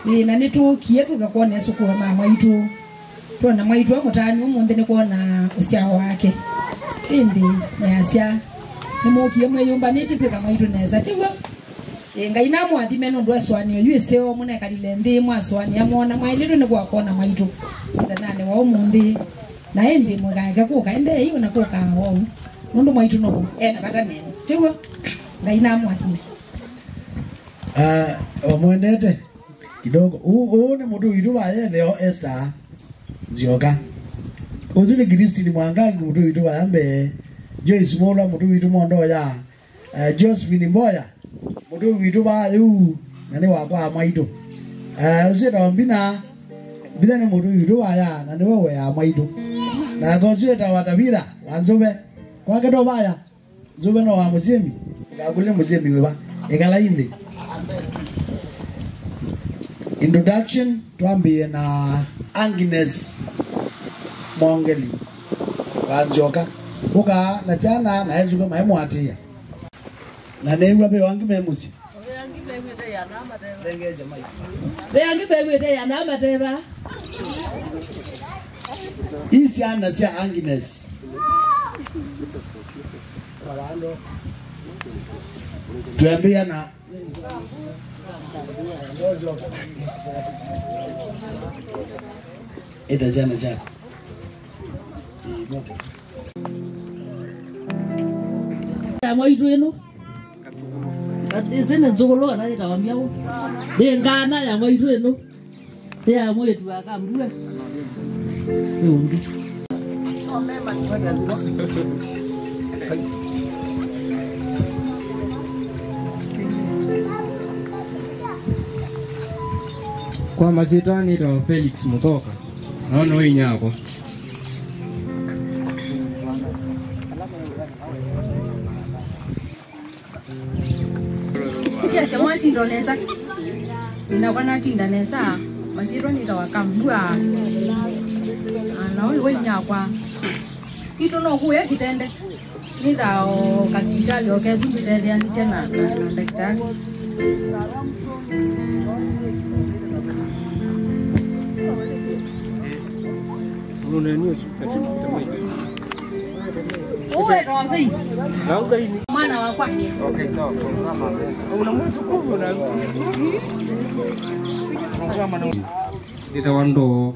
ni nani tu kietu gakona Yesu kwa mama itu tuona mwaitu mutani umunde ni kuona usia wake indi myasya nimukie mweyumba nitipika mwaitu neza tigwa ngai na mwathime no ndo aswani yuiseo mune kalile ndi mwaswani amona mwailitu ni kwa kona mwaitu ndanane wa umunde na indi mwaga kuka ende hiyo na kuka wao ndo mwaitu no na bata nene tigwa ngai na mwathime omwendete kidogo ni mudu witu wa yetheo Esther Zioga Ozuli Kristi ni mwangangi mudu witu wa ambe Joyce Mola mudu witu mondo ya Josephine Mboya mudu witu wa yu nani wakwa maido uzeta wambina bida ni mudu witu wa ya nani wewe ya maido na gozeta watabida wanzube kwa kedo baya zube no wa musemi ngagule musemi weba egala inde. Introduction tuambie na Agnes Mongeli Wanjoka uka na jana na ezuka maimwatia Na newa be wangi memusi. Beangi bewete ya na mateba. Isi ana sia Agnes. Tuambia na ita jana chako. Ya mwaitu eno. Zene zogolo na nitawambia huko. Ngana ya mwaitu eno. Ya mwaitu akamrua. Yongi. Kwa mazitani ndo Felix Mutoka. Naona wewe nyako. Yes, I want to know less. Ninakuwa tinda nesa. Masiro nitawakamdua. Ana wewe nyakwa. Ito no kuya kitende. Nitao kasijali okay kujitetea ni tena na daktari. Unaniyo chukua Uwe rozi. Mwana wa kwa. Okay, sawa. Unamzukufu na Nitawando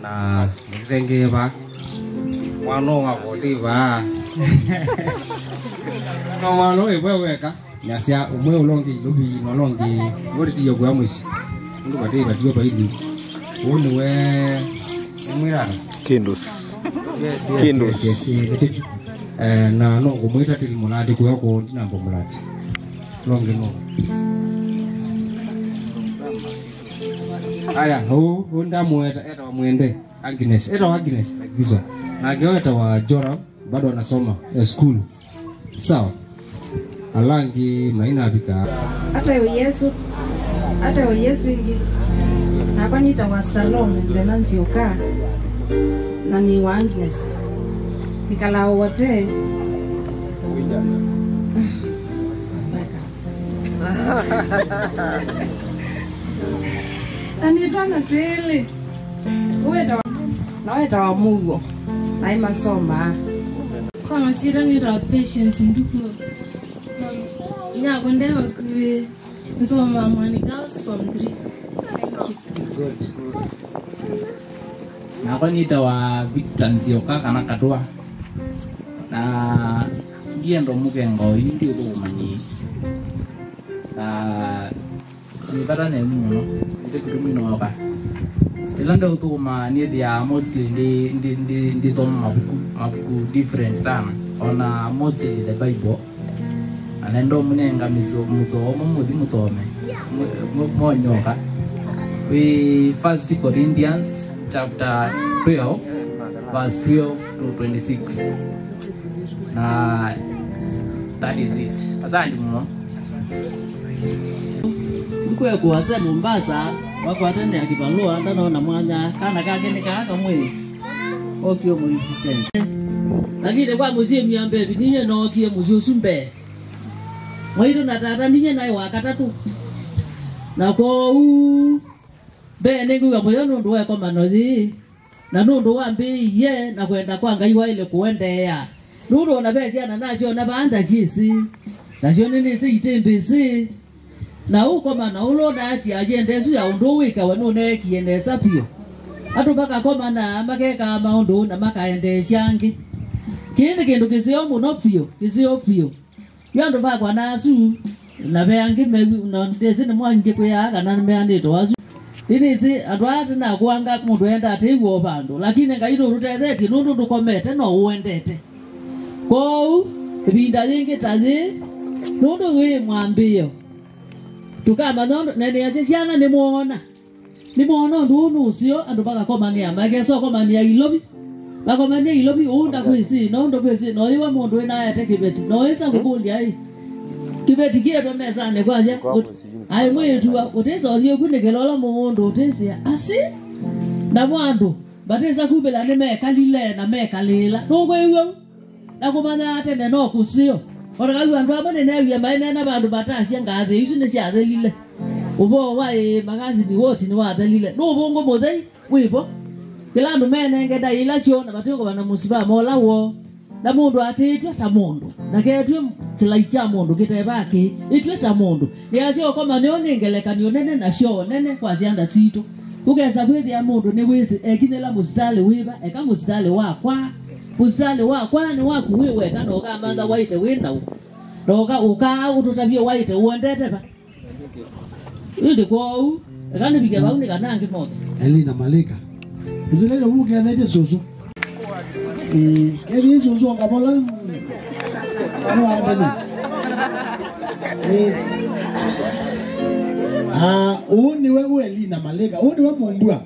na nizenge ba wano wa bodi ba no wano ebweka nyasia umwe ulongi lubi nolongi wori tiyo gwa musi ndo bade badiyo baidi woni we umwira Kindus. Yes, Kindus. Yes. Na no kumwita tili mulati kuya ko ndinambo mulati longe no aya ho ndamueta eta wa mwende Agnes like this one na geweta wa Jora bado anasoma school sawa alangi maina afika Hata Yesu ingi. Hapa nitawa Salome ndena nzioka. Na ni wa Agnes. Nikala wote. Anitwana twili. Weta wa Mungu. Na imasoma. Kwa masira ngira patience nduku. Nyako ndewa kuwe nsoma mwani girls from 3. Good. Nako nitawa Victor Nzioka kana kadua. Na giendo mugengo indi umanyi. Nibara ne muno ite kudumino aba. Ilanda utuma ni dia mostly ndi soma mabuku different sana. Ona mostly the Bible. Anendo munenga muzomo mudi muzome. Monyoka. We 1 Corinthians chapter 12 verse 12 to 26. Na that is it. Asante mno. Mkwe kuwase Mombasa wako atende akibalua ndanaona mwanya kana kake nikaka mwe okio mu 100%. Lakini kwa muzie miambe binye no okie muzie sumbe. Mwaito na tata ninye nayo wakatatu. Na ko be nengu ya moyo ndo wa kwa manozi. Na ndo wambi ye na kwenda kwa ngai wa ile kuendea. Nudo na besia na nacho na baanda jisi. Na joni ni si itembesi. Na huko mana uloda ati agende su ya ndo wika wanone kiende sapio. Atu baka koma na makeka maondo na makaende shangi. Kinde kendo kisio munopio, kisio pio. Yondo baka nasu na beangi me na ndese ne mwange kuyaga na meande to azu. Inisi adwati na kuanga mundu enda ati wo bando lakini ngairo rutetheti nundu ndukomete no uendete. Ko binda nyingi tani nundu we mwambio. Tukama nondo nene ya ciana ni muona ndu nucio andu baka komania mageso komania ilobi bakomania ilobi unda kwisi ndo kwisi no iwa mundu ina yate kibeti no isa kukundi ai kibeti kieto mesa ne kwaje ai mwetu utesa olie kundegelola mundu utesia asi na mwandu batesa kubela ne meka lile na meka lila no kwewe na kumanya atende no kusio ora ga wandu abone na ya mai na bandu batashia ngathe isu ne cia thelile ubo wa magazi ni wote ni wa thelile no bongo mothei wibo kila andu menenge da ila ciona batungo bana musiba mola wo na mundu atitwe ta mundu na ketwe kila icha mundu kitebaki itwe ta mundu ni acio koma ne onengelekanio nene na cio nene kwa cianda cito ugeza bwithi ya mundu ni wizi ekinela mustale wiba eka mustale wakwa ni waku wiwe kana ukambanda waite wina roga uka ututabie waite uondete ba ili kwa eka ni bige bauni kana ngimoto Elina Malika izile yo muke adeje susu kedi susu ngabola ano adena uni wewe Elina Malika uni wa mumbua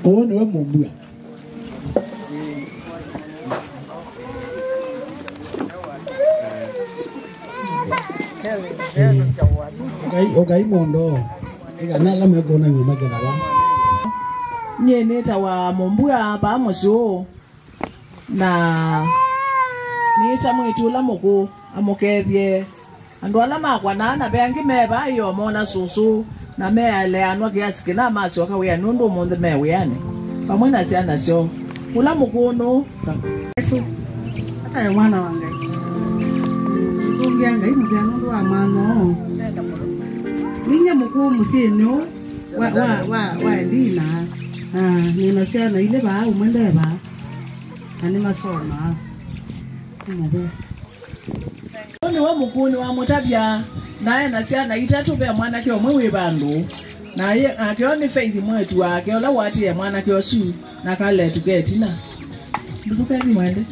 uni wa mumbua okay mondo igana la megona nyuma gena ba nyeneta wa mumbua ba musho na nita mwitu la muku amukethie andu ala makwa na bengi meba yo mona susu na mele anwa kiasi kina maso ka we nundu monde me we ane pamwe na ciana cio ula mukuno Yesu hata ya mwana wangai tungianga imu ya nundu wa mano ninya muku musienyo wa Elina nina ciana ile ba umende ba ani masoma mbe Oni wa mukuni wa mutabya naye na ciana itatu be mwana kyo mwe bandu naye akioni faith mwetu wake ola wati ya mwana kyo su na kale tugetina nduka ni mwende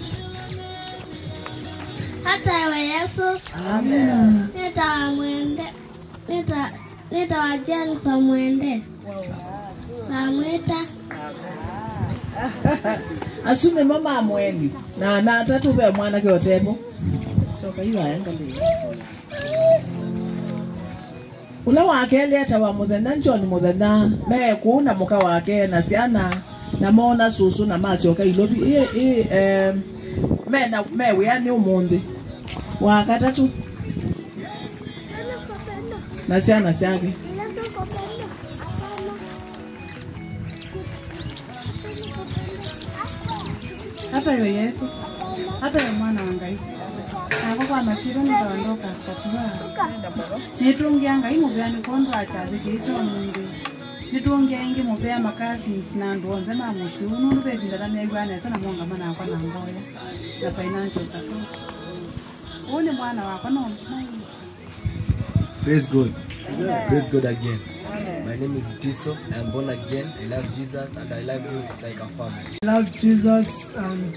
hata ewe Yesu amina neta mwende neta wajani pa mwende na mweta asume mama mweni na tatu be mwana kyo tebo so kaiwa angalia ula wake leta wa muthenya John muthenya me kuna muka wake na ciana na mona susu na macio ka ilobi me we ani umundi wa katatu na ciana ciake hata yo Yesu hata ya mwana wangai ako kwa masiro nitaondoka sikatiwa nitungianga imuvyani kondo achaze kiito mundu nitungia ingi muvea makasi na nduonze na musi unu nubethindana negwane sana mwanga mana akwa na mboya na financial support uni mwana wako no Praise God. Praise God again. My name is Tiso. I am born again. I love Jesus and I love you like a family. I love Jesus and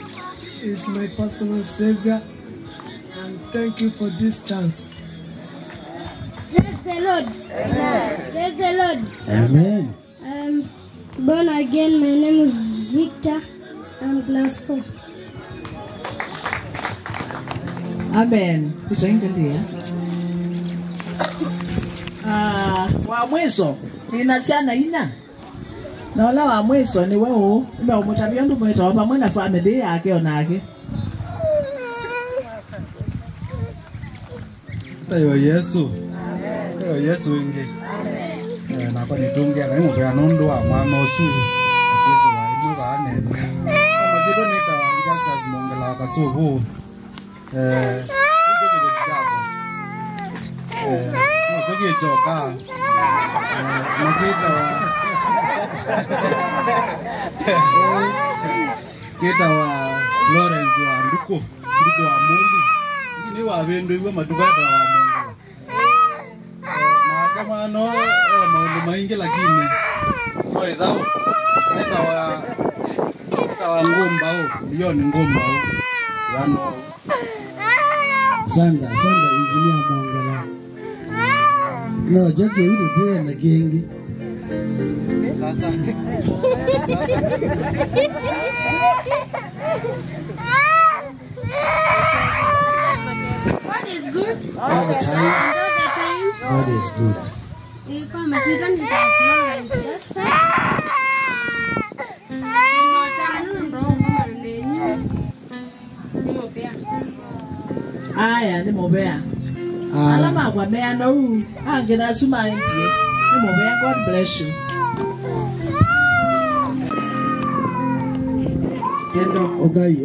is my personal savior. And thank you for this chance. Praise the Lord. Amen. Praise the Lord. Amen. I'm born again. My name is Victor. I'm class 4. Amen. Kutangalia. Wa mweso inasiana ina. Na wala wa mweso ni wewe ndio umutabia ndio mweto pamoja na family yake onake. Ayo Yesu. Ayo Yesu ingi. Na kwa nitunge na mu ya nondo wa mama osu. Kwa wa ibu ba ne. Kama jiro ni ta Justus Mongela ka subu. Toki choka. Kita wa Lawrence wa nduko wa Mungu. Ni wa bendo iwe maduka wa Mungu. Na kama no maundu maingi lakini kwa idhao kita wa ngomba hiyo ni ngomba yano Sanda engineer Mongela. No, joke you do na gengi. Sasa. God is good. All the time. God is good. Ilikuwa masito nitafurahi sasa. Ndio Aya ni mobea. Alama kwa mea na huu. Angena suma inti. Ni mobea. God bless you. Okay.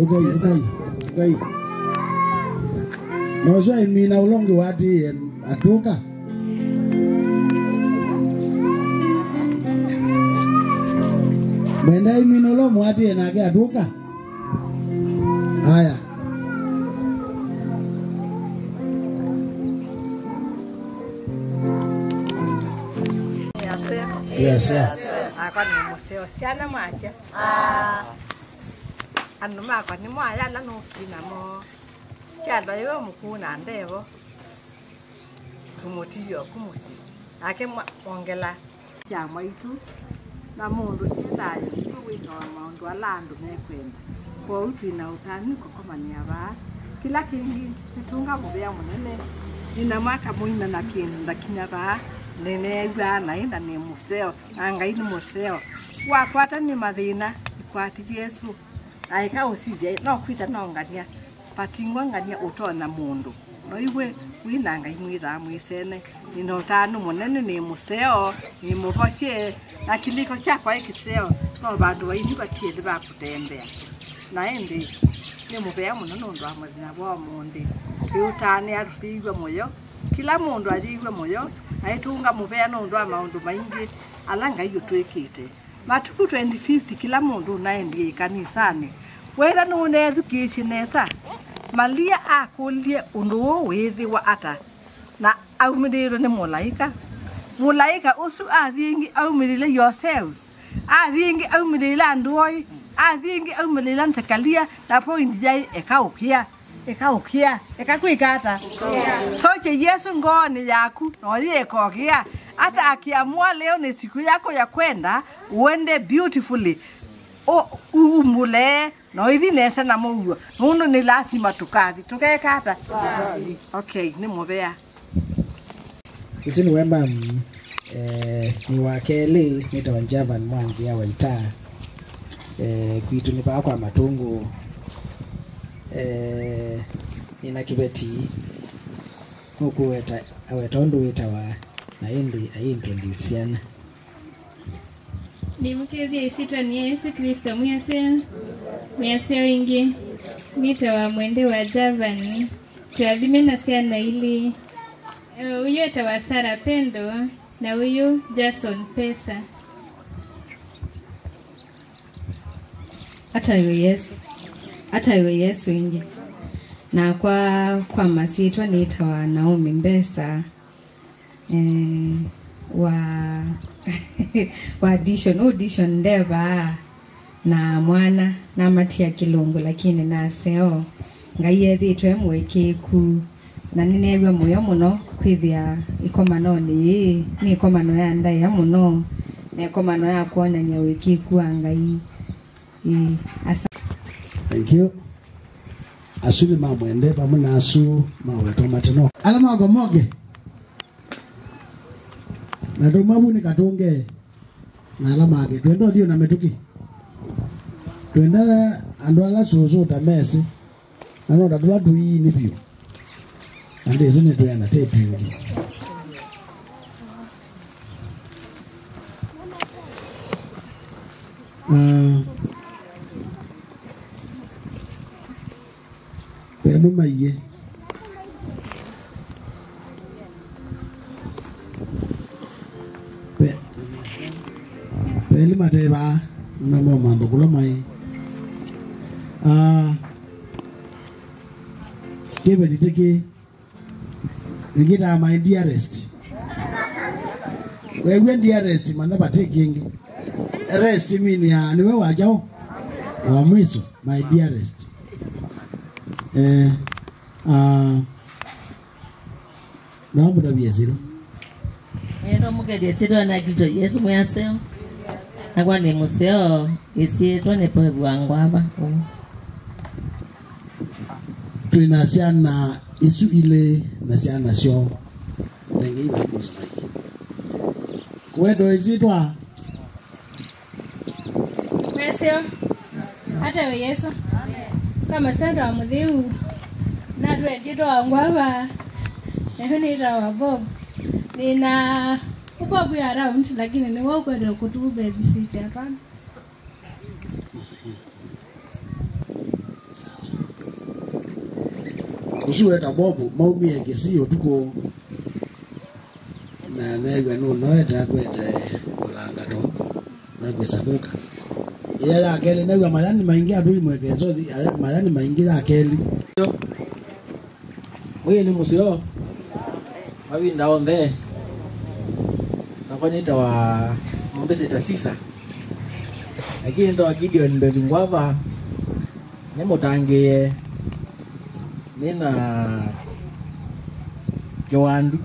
Nozo imina ulongi wati atuka. Mwenda imina ulomu wati enage atuka. Aya. Yes, sir. Ako ni museo siana mwacha. Anu makwa ni mwaya la no kinamo. Chalo yo mukuna ndevo. Tumutiyo kumusi. Ake ongela chama itu na mundu ndaye kuwito maundu alandu mekwenda. Kwa utwina utani kokomania ba. Kila kingi kitunga mubea munene. Ina maka muina na kinda kinyaba. Nene gana ina ni museo. Anga ini museo. Wakwata ni madhina. Kwati Yesu. Aika usije no kwita no ngania. Patingwa ngania utona mundu. No iwe winanga imwitha mwisene. Nino tanu munene ni museo. Ni muhocie. Na kiliko chakwa ikiseo. No bandu wa ini batiezi bakutembea. Na endi. Ni mubea muno nundu wa mwazina wa mundi. Tuyutane arufigwe moyo. Kila mundu ajigwe moyo. Aitunga mubea nundu wa maundu maingi. Alanga iyo tuekite. Matuku 25 kila mundu naendie kanisani. Wera nunezu kichinesa. Malia akulie undu withi wa ata. Na aumiriro ni mulaika. Mulaika usu athingi aumirire yourself. Athingi aumirire anduoi. Athingi aumirire ntakalia. Na po indijai ekaukia. Ekakwikata. Soche Yesu ngoni yaku. Noli ekokia. Ata akiamua leo ni siku yako ya kwenda. Uende beautifully. Umule. No hivi nesa na mungu. Mundu ni lazima tukathi. Tukekata. Okay, ni mubea. Kusini wema ni wakeli nita wanjavan mwanzi ya waita. Kuitu nipa kwa matungu. Nina kibeti. Huku wetondu wita wa na indi introduciana. Nimukezi isitwa ni Yesu Kristo mwaseo ingi mita wa mwende wa Javan tuadhime na siana ili uyu eta wa Sara Pendo na uyu Jason Pesa. Hata iwe Yesu ingi na kwa masitwa niita wa Naomi Mbesa wa audition ndeva na mwana na matia kilungu lakini na seo ngaiyethi twemwe kiku na ninebwe moyo muno kwithia ikomano ni ikomano ya ndai ya muno na ikomano ya kuonania wikiku angai Thank you. Asuli mamwende pamuna asu maweto matino. Alama gomoge. Na tumabu ni katunge na alama ake. Tuendo dio na metuki. Tuenda andwala sozo tamesi. Ano datula tuyi ni piyo. Ande zine tuyana tetu ingi. Penu maiye. Peli mateba na mando kula mai. Give it take. Nigita my dearest. We went dearest man ba taking. Rest mean ya niwe wajao. Wa mwiso my dearest. Naomba tabia zero. Ero mugedi siro na gijo Yesu mwaseo. Agwa ni museo isiro ne po bwangu aba. Tunasiana isu ile nasiana sio. Tenge iba msmaiki. Kwedo izitwa. Mwaseo. Hata we Yesu. Kama sanda wa mudhiu. na twendito wangwava ehe nitawa Bob nina Bob ya around lakini ni wao kwenda kutubu babysitter hapana. usiweta Bob maumie kisio tuko na nega no noeta kwete ulanga to na kusabuka ya kele nega mayani maingi adu mwekezo mayani maingi ya kele wewe ni musio wapi ndaonde na kwa nini wa mbese tasisa lakini ndo Gideon mbevingwava nemotangiye nina Joandu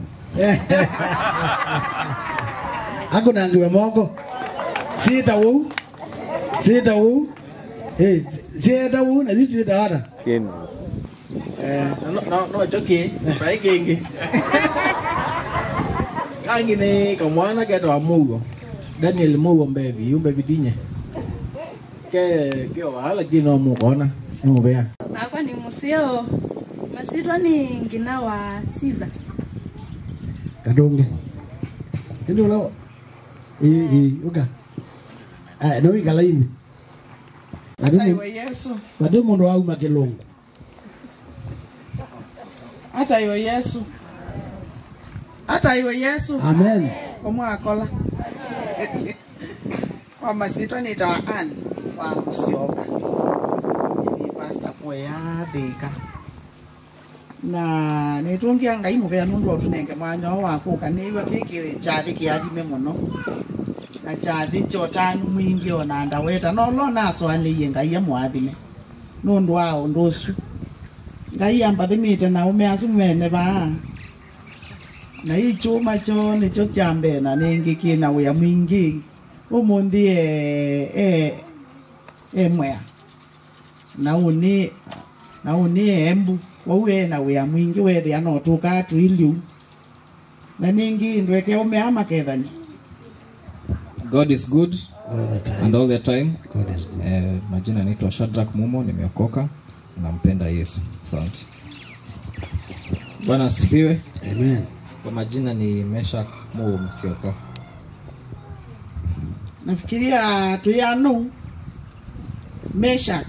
ako nangiwe moko sita wu sita wu na jisi sita hata Ken no choke bai genge kangi ne kamwana ke to mugo Daniel mugo mbevi yumbe vidinye ke wala gino mugona mubea Nakwa ni musio masitwa ni ngina wa Caesar. Kadonge ndio lao uka no ikalaini Hata iwe Yesu. Bado mundu au makelongo. Hata iwe Yesu. Hata iwe Yesu. Amen. Omwakola. Kwa masitwa ni tawaan wa Musyoka. Ni pastor kwa ya Thika. Na nitungia ngai mubea nundu otunenge mwanya wako kaniwa kiki chathi kiathime muno. Na chathi chotanu mwingi ona ndaweta no lona swali ngai amwathime. Nundu wao ndosu. Ngai ambathimite na umeasu mwene ba. Na ichuma cho ni cho chambe na ningi kina wya mwingi. Umundi mwea. Na uni embu wawe na wya mwingi wethe anotuka tuiliu. Na ningi ndweke umeama kethani. God is good and all the time. Majina naitwa Shadrack Mumo, nimeokoka, nampenda Yesu. Asante. Bwana asifiwe. Amen. Kwa majina ni Meshak Mumo Musyoka. Nafikiria tuyanu Meshak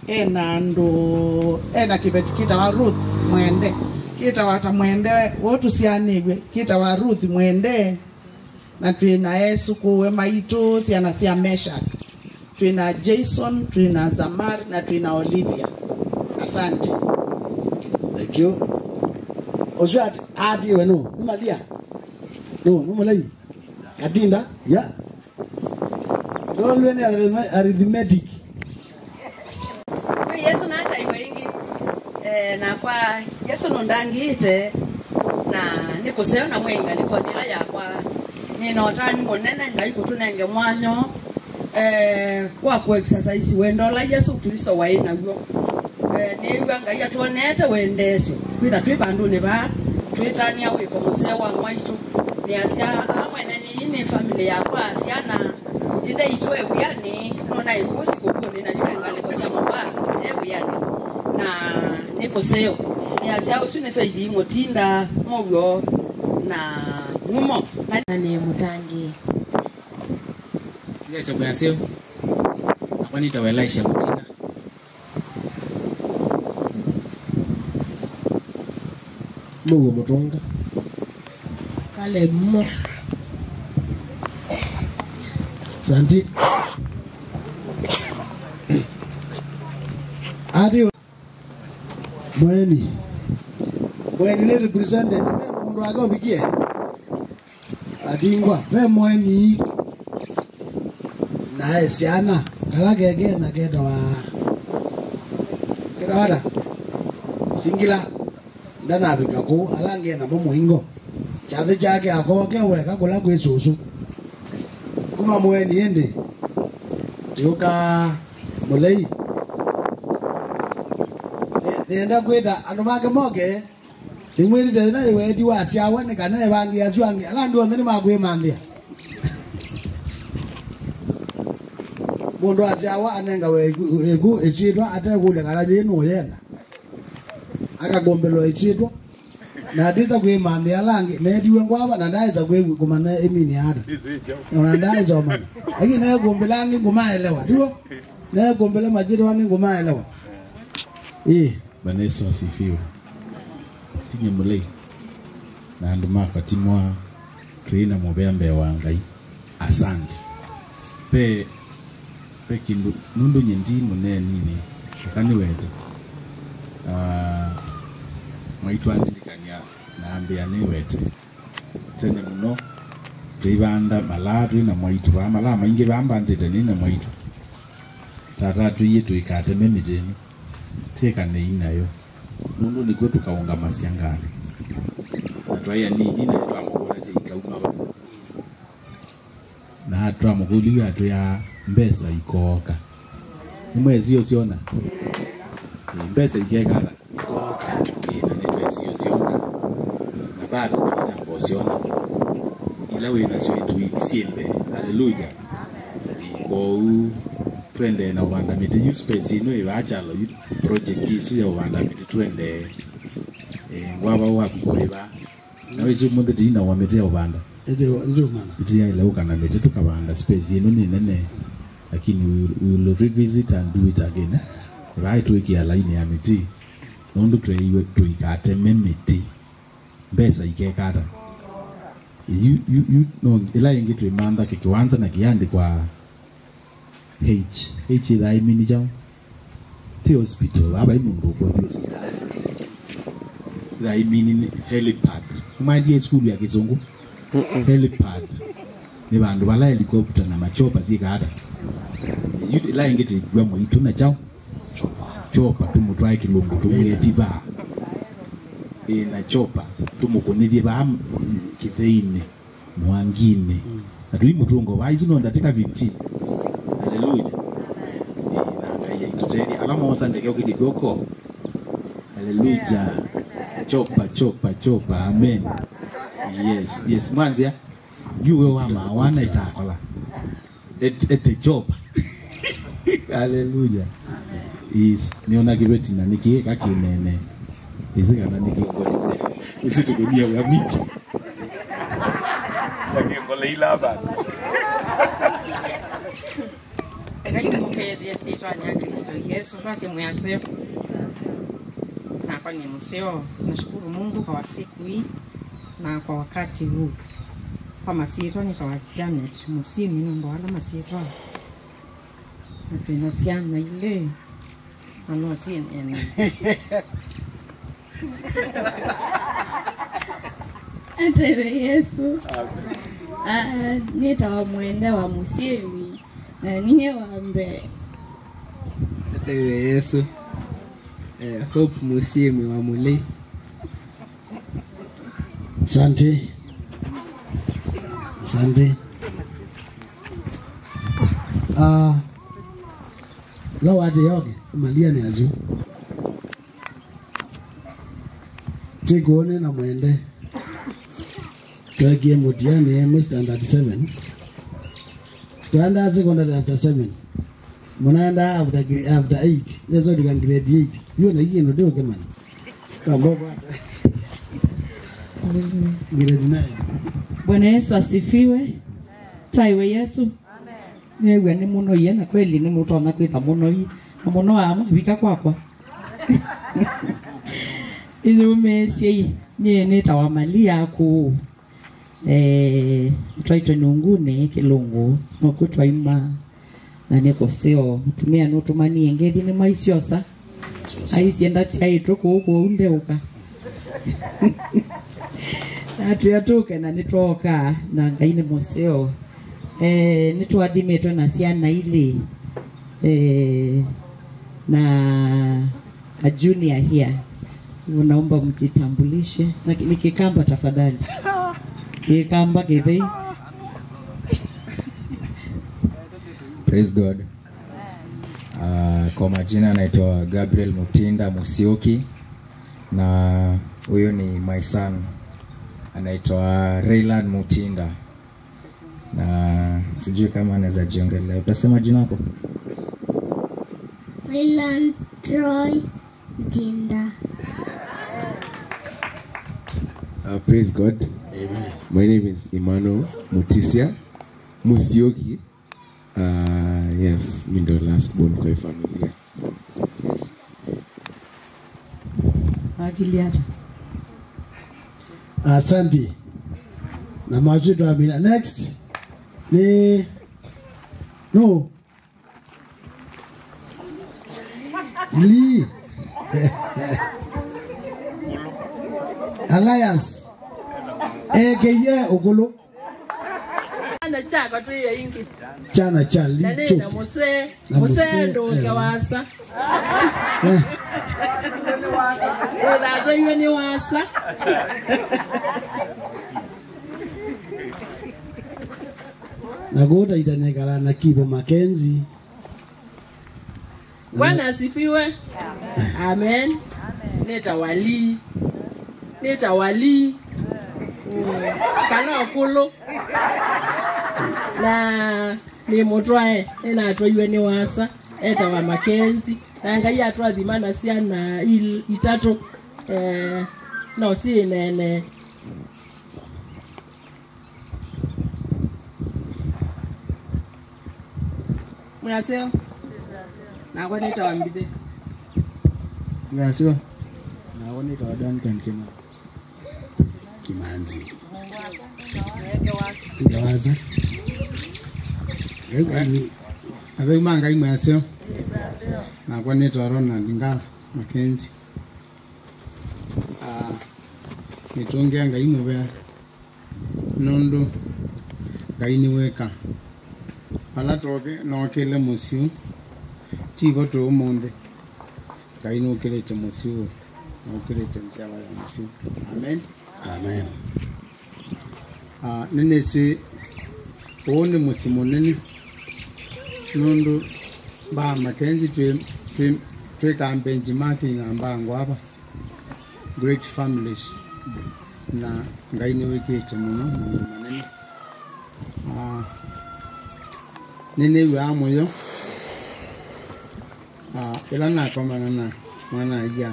ena kibeti kita wa Ruth mwende. Kita wata mwende wotu sianigwe. Kita wa Ruth mwende. Na tuina Yesu kuwe maitu siana sia Meshak. Tuina Jason, tuina Zamar na tuina Olivia. Asante. Thank you. Oswat ati wenu. Numalia. No, numalai. Katinda, ya. Dolwe ni arithmetic. Yesu na hata iwe ingi na kwa Yesu nondangite na nikuseo na mwenga niko ndira yakwa ninotani munene ngai kutunenge mwanyo wa ku exercise wendola Yesu Kristo wa inaguo niwa ngai atuonete wendesyo kwitha twi bandu ne ba twitania wiko museo wa mwaitu ni asia amwene ni family yakwa asiana ithe itwe buyani nona ikusi kukundi na yule ngale kwa sababu basi buyani na niko seo ni asia usune faidi motinda mobyo na mumo na ni mutangi Yesu kwa seo akwani tawelaisha mutinda Mungu mutonga kale mmo Santi. Adi Mweni ni represented mundu wako bikie Adingwa pe mweni na esiana kala gege na gedo wa kira singila ndana bikaku alange na muhingo chathe chake akoke weka kula kwesusu kuma mweni ende tiuka mulei nenda kwenda andu make moke nimwiri tena iwe di wasi awane kana ebangi azuangi alambi onde ni magwe mandia mundu acha wa anenga we egu echidwa atakule kana jenu yenda akagombelwa ichitwa na ndiza kwe mami alangi ne diwe ngwaba na ndaiza kwe kumana emini hada na ndaiza omana lakini ne gombelangi ngumaelewa ndio ne gombele majira wani ngumaelewa Bwana Yesu asifiwe. Tinye mulei na nduma kwa timwa tuina mobembe wa ngai asante pe kindu nundu nyindi munene nini kani wetu mwaitu andilikania na ambia ni wetu tene muno tuibanda malatu na mwaitu ba mala maingi bamba ndete ni na mwaitu tata tuiye tuikate memijeni teka ne inayo nundu ni kwetu kaunga masiangani atwaya ni na twamukola zikauma ba na twamukuli atu ya mbesa ikoka mwezi yosiona mbesa ikekala ikoka ina mwezi yosiona na bado tuna posiona ila wewe sio tu isiende haleluya iko twende na ubandamiti you space ino ibachalo project isu ya ubandamiti twende waba wakukoeba na wewe mundu dina wamete ubanda ndio maana ya ile ukana mete tukabanda space ino ni nene lakini we will revisit and do it again right wiki ya line ya miti nundu tuikate memiti mbesa ikekata you no ila ingi tuimanda kikiwanza na kiandi kwa H ila imini jao ti hospital aba imundu kwa hospital ila imini helipad umaji school ya kizungu helipad ni bandu bala helicopter na machopa zikada ila ingi tigwa mwitu na jao chopa tumutwaye kilungu tumuyetiba na chopa tumukonivye ba kitheine mwangine atu imutungo baizi no ndatika 15 haleluya na kaya ituteni alama wasandeke ukidikoko haleluya chopa amen yes mwanzia yuwe wama wana itakola ete chopa haleluya is niona kibeti na niki kakinene izikana nikingole isitukunia ya miki yakingole ilaba Ngai siitwa ni Kristo Yesu basi mwase na kwa ni mseo. Nashukuru Mungu kwa siku hii na kwa wakati huu. Kwa masito ni kwa Janet musimu ndo wala masito napenda sana ile ano sin en Ante Yesu nita mwende wa musimu na ninye wambe Ate Yesu hope musimu wa muli Asante lawade yoge malia ni azu tegone na mwende tuagie mutiani standard 7 tuanda secondary after 7 munaenda after 8 yeso tukan grade 8 hiyo na hiyo ndio kama kama grade 9. Bwana Yesu asifiwe. Taiwe Yesu. Yewe ni muno yena kweli ni mtu anakuita muno hii. Na muno ama bika kwakwa. Izo mesi ni tawamalia ku twaitwa nungune kilungu nokutwa ima na niko sio mtumia nutumani engedi ni maisiosa aisienda chaito kuko undeuka atuyatuke na nitoka na ngaine moseo nitwadhimetwe na siana ile na a junior here. Naomba mjitambulishe na nikikamba tafadhali. Kikamba kidhi. Praise God. Kwa majina anaitwa Gabriel Mutinda Musioki na huyo ni my son anaitwa Raylan Mutinda na sijui kama anaweza jiongelea. Utasema jina lako? Raylan Troy Mutinda. Praise God. Amen. My name is Emmanuel Mutisia Musioki. Yes, I'm the last born kwa family. Agiliata. Asante. Na majuto amina. Next ni no Lee Alliance AKA Ogolo Ana chapa tu ya ingi. Chana chali Nani na muse ndo kewasa. Ila ndo ni wasa. Nagoda itanekala na Kibo Mackenzie. Bwana asifiwe. Amen. Neta wali. Kana okulo. Na ni mutwae ena atoywe ni wasa eta wa Mackenzie. Na ngai atwa dhimana siana itatu no si nene. Mwaseo. Na kwa nita wambide. Mwaseo. Na kwa nita Duncan Kimanzi. Ngawaza. Abe manga imwaseo. Na kwa nita Ronald Ngala Mackenzie. Nitonge ngai mwe nondo ngai ni weka. Ala toke no kele musio. Tigo to monde. Ngai no kele te musio. No kele te nsala ya musio. Amen. Amen. Nene se one musimo nene. Nondo ba Mackenzie twe kampenji maki na mbango hapa. Great families. Na ngai ni weke te muno manene. Nene wa moyo ila na kama na mwana ya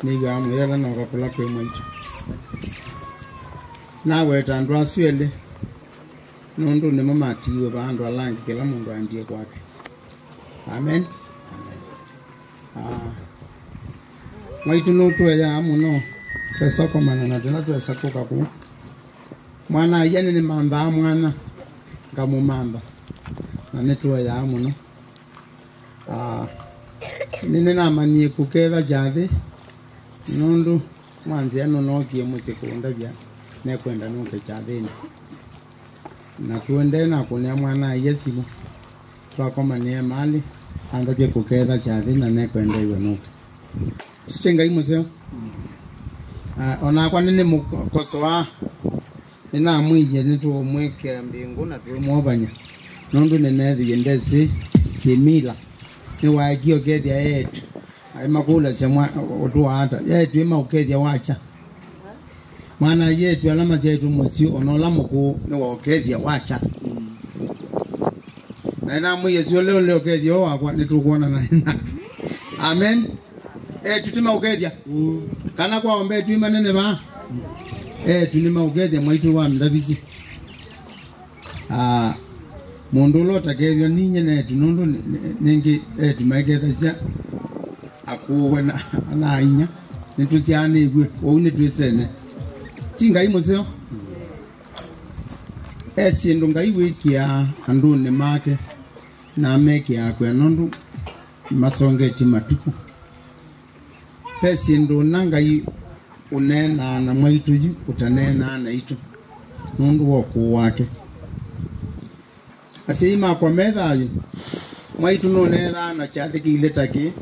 ni wa moyo ila na wakula kwa mwanzo na weta ndo aswele nondo ne mama tiwe bandu alangi kila mundu andie kwake. Amen. Mwaitu no tu ya muno pesa kwa maana na tena tu sakoka ku mwana yene ni mamba mwana ngamumamba na netuwa ya muno nene na manye kuketha jathi nundu mwanzi ano nokie musikunda bya ne kwenda nuke jathini na tuende na kunia mwana yesimu twakoma nie mali andoke kuketha jathi na ne kwenda iwe nuke sichenga imoseo ona kwa nene mukosoa nina mwije nitu mweke mbingu na tuomobanya nundu nenethi ndezi kimila ni waikio kethia yetu ai makula cha otu hata yetu ima ukethia wacha maana yetu alama zetu musio onola muku ni wa ukethia wacha na ina mwiye sio leo kethia wakwa nitukuona na ina. Amen. Tutima ukethia kana kwa ombe tu imanene ba tunima ukethia mwaitu wa ndabisi mundu lota kethio ninye na tunundu ningi tumagetha cia akuwe na inya nituciane igwe ou nitwisene tinga imoseo sindu ngai wikia andune make na meke akwe nondu masongeti matuku sindu nangai unena na mwaitu yu utanena na itu nundu woku wake asima kwa medha yu mwaitu no netha na chathi kiletaki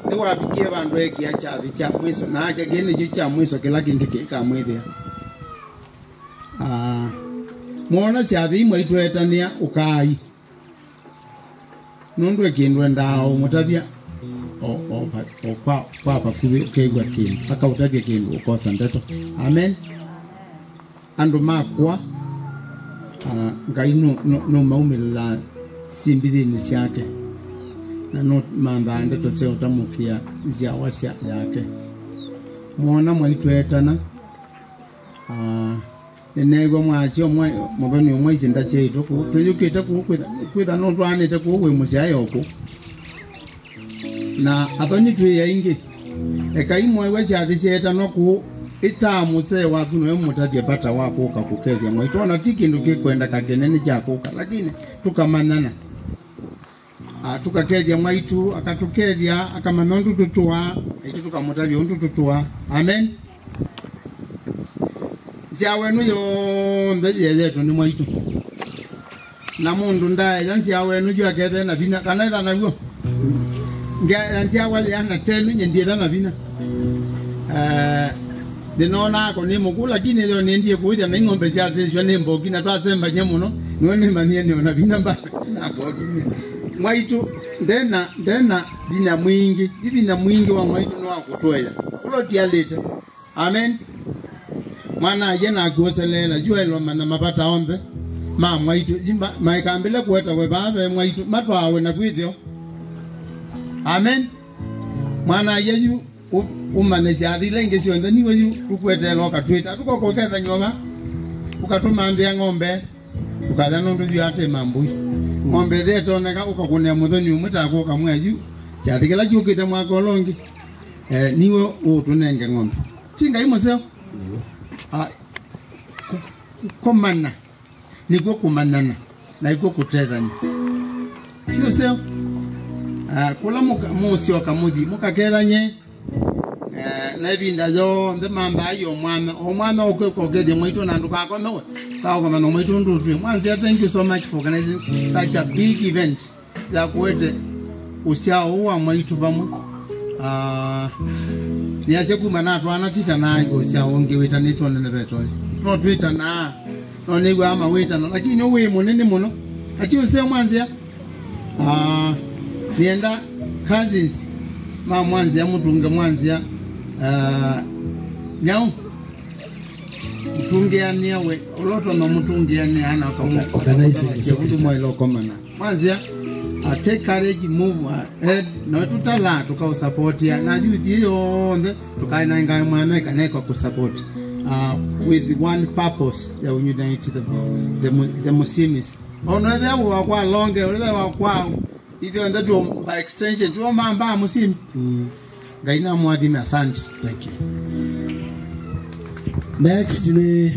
ni wapikie bandu eki achathi cha mwiso na acha gene cha mwiso kila kingi kika mwithia muona chathi mwaitu etania ukai nundu ekindwe ndao mutabia papa kegwa kindu aka utabia kindu ukosa ndeto. Amen. Andu makwa ngai no maumilila simbithini ciake na no mamba ndeto cia utamukia zia wasya yake mwana mwaitwetana nenego mwacio mwathoni umwe icinda ciaitu tuyukite kwitha no twanite kuwe muciayoko na athoni twiya ingi eka imwe we ciathi cietano ku itamuse waku niwe mutathie bata wako ukakukethia mwaitona ti kindu kikwenda kagenene jakuka lakini tukamanyana tukakethia mwaitu akatukethia akamanya undu tutua itu tukamutavia undu tutua amen ciawenu yonthe yeyetu ni mwaitu na mundu ndaeja ciawenu juakethe na vina kana etha naguo ciawa yana tenu nyendietha na vina ndinona ako ni muku lakini leo niendie kuja na ng'ombe ciathecwa ni mbogi na twasemba nye muno niwe nimanie niona vina mba na mbogi mwaitu ndena vina mwingi wa mwaitu no akutweya ulo tialite amen mwana yena akuoselela jua ilo mana mapata ombe ma mwaitu maikambile kuweta we baba mwaitu matwawe na kwithio amen mwana yeyu umane ciathile ingi cionthe niwe yu tukwetela ukatwita tukokoketha nyoba ukatumambia ng'ombe ukatha nundu yu ate mambui ng'ombe thetoneka ukakunea muthoni umwe takuka mweju ciathikila ciukite mwaka ulongi niwe utunenge ng'ombe tinga imoseo komana nikuo kumanana na ikuo kutethania sio sio kula musio kamuthi mukakethanye na ibinda yonthe mamba ayo omwana okukogethia mwaitu na nduka akomewe kaokoma no mwaitu ndutwe mwanzia thank you so much for organizing such a big event ya kuwete usiao wa mwaitu pamwe niache kumana twana tita nayo usiao ngiwita nitone betoi no twita na no nigwa ama wita no lakini uwe munene muno ati usio mwanzia nienda cousins ma mwanzia mutunga mwanzia nyau mtungiania we uloto no mtungiania ana kama organize kutu moyo komana mwanzia take courage move ahead no tutala tuka support ya na youth yonde tukaina ngai mwana kaneka ku support with one purpose ya unite the Muslims ono the wa kwa longe ole wa kwa hivyo ndio by extension tu mamba Muslim gaina mwadhimi asante thank you next ni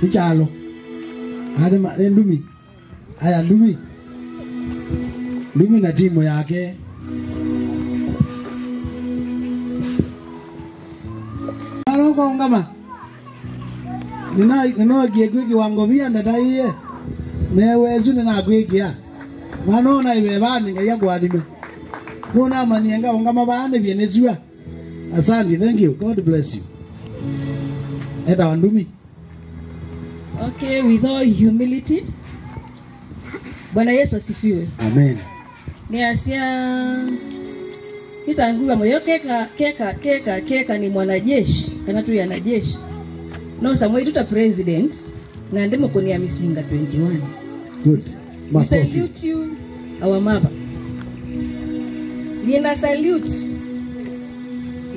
Chalo adema ndumi aya ndumi na timu yake aroko ngama nina giegwigi wangomia ndadaiye newezu nina gwigia manona ibebani ngaya gwadime nona manienga ngama bane bienezua asante thank you god bless you eta wandumi okay with all humility Bwana Yesu asifiwe amen niasia nitaanguka moyo keka ni mwanajeshi kana tu yanajeshi no samwe tuta president na ndemo koni ya misinga 21 good we salute you our mother nina salute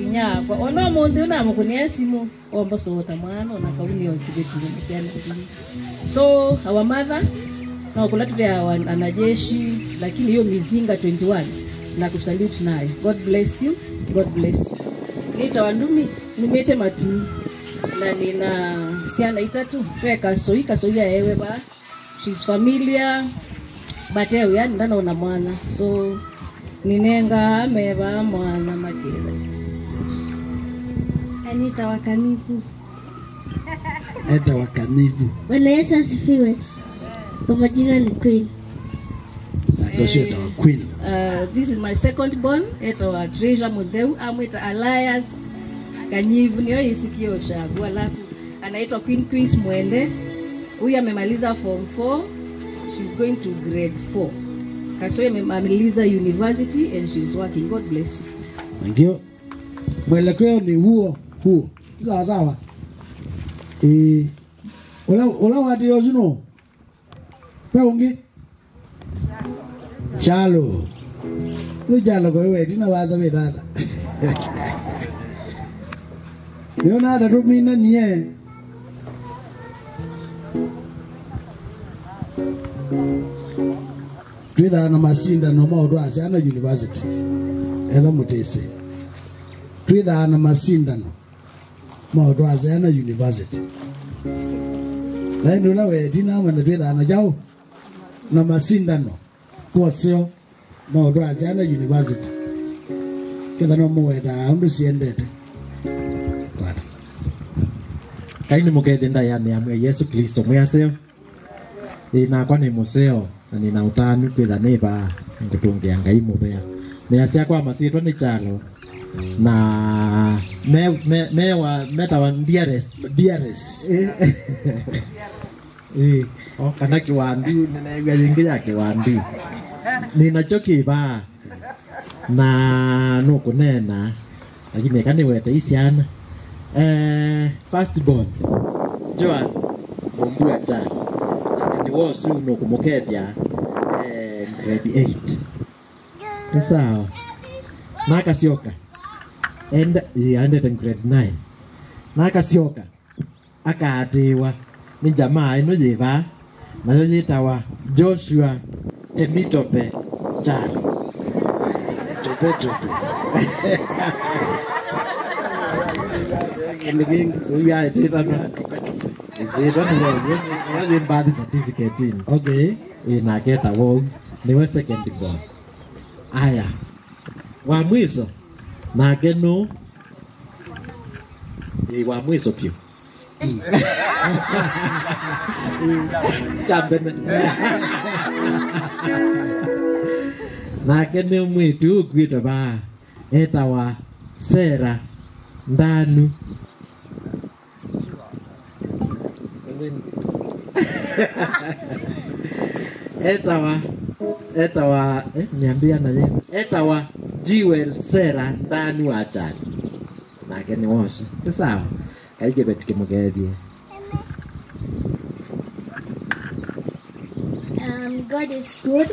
inyakwa ono monde unamo koni yasimu ombo sota mwana na kauni yokibeti msiana so our mother na kula tu ya wanajeshi lakini hiyo mizinga 21 na kusalute nayo god bless you nita wandumi numete matu na nina siana itatu peka soika ewe ba she's familiar but yani ndana una mwana so ninenga ameba mwana makira Anita wakanifu eta wakanifu Bwana Yesu asifiwe kwa majina ni Queen Queen this is my second born eta wa Treasure Mudeu amwita Elias Kanyivu niyo isikio shagu alafu anaitwa Queen Chris Mwende huyu amemaliza form 4 she's going to grade 4 Kasoye amemaliza university and she's working god bless you thank you mwelekeo ni huo sawa ola wati yozuno peungi Chalo ni jalo kwa wewe tina waza we dada Niona hata tu mina nie. Twitha na masinda no maundu asiana university. Ela mutese. Twitha na masinda no maundu asiana university. Laini ula we tina mwende twitha na jau na masinda no kwa sio maundu asiana university. Kitha no mwenda undu siendete. Kaini mukethe nda ya mwe Yesu Kristo mwaseo ina kwa ni museo na nina utani kwitha niba ngutungia ngai mubea ni asia kwa masitwa ni chalo na meta wa dearest kana kiwandi ninaigwa jingi ya kiwandi ninachokiba na nukunena lakini kani wete isiana first born Joan Ombua Chan ni wosu no kumukethia grade 8 sawa nakasioka and ended in grade 9 nakasioka akaatiwa ni jamaa ino jiva nayo yitawa Joshua Temitope Chan tope ya tita no zero ni birth certificate in okay ina keta wo ni second born aya wa mwiso na kenu wa mwiso pio chambe na kenu mwitu kwita ba etawa Sera Ndanu etawa niambia na yeye etawa Jewel Sera Ndanu achani na keni woso sawa kaige betike mugethie God is good.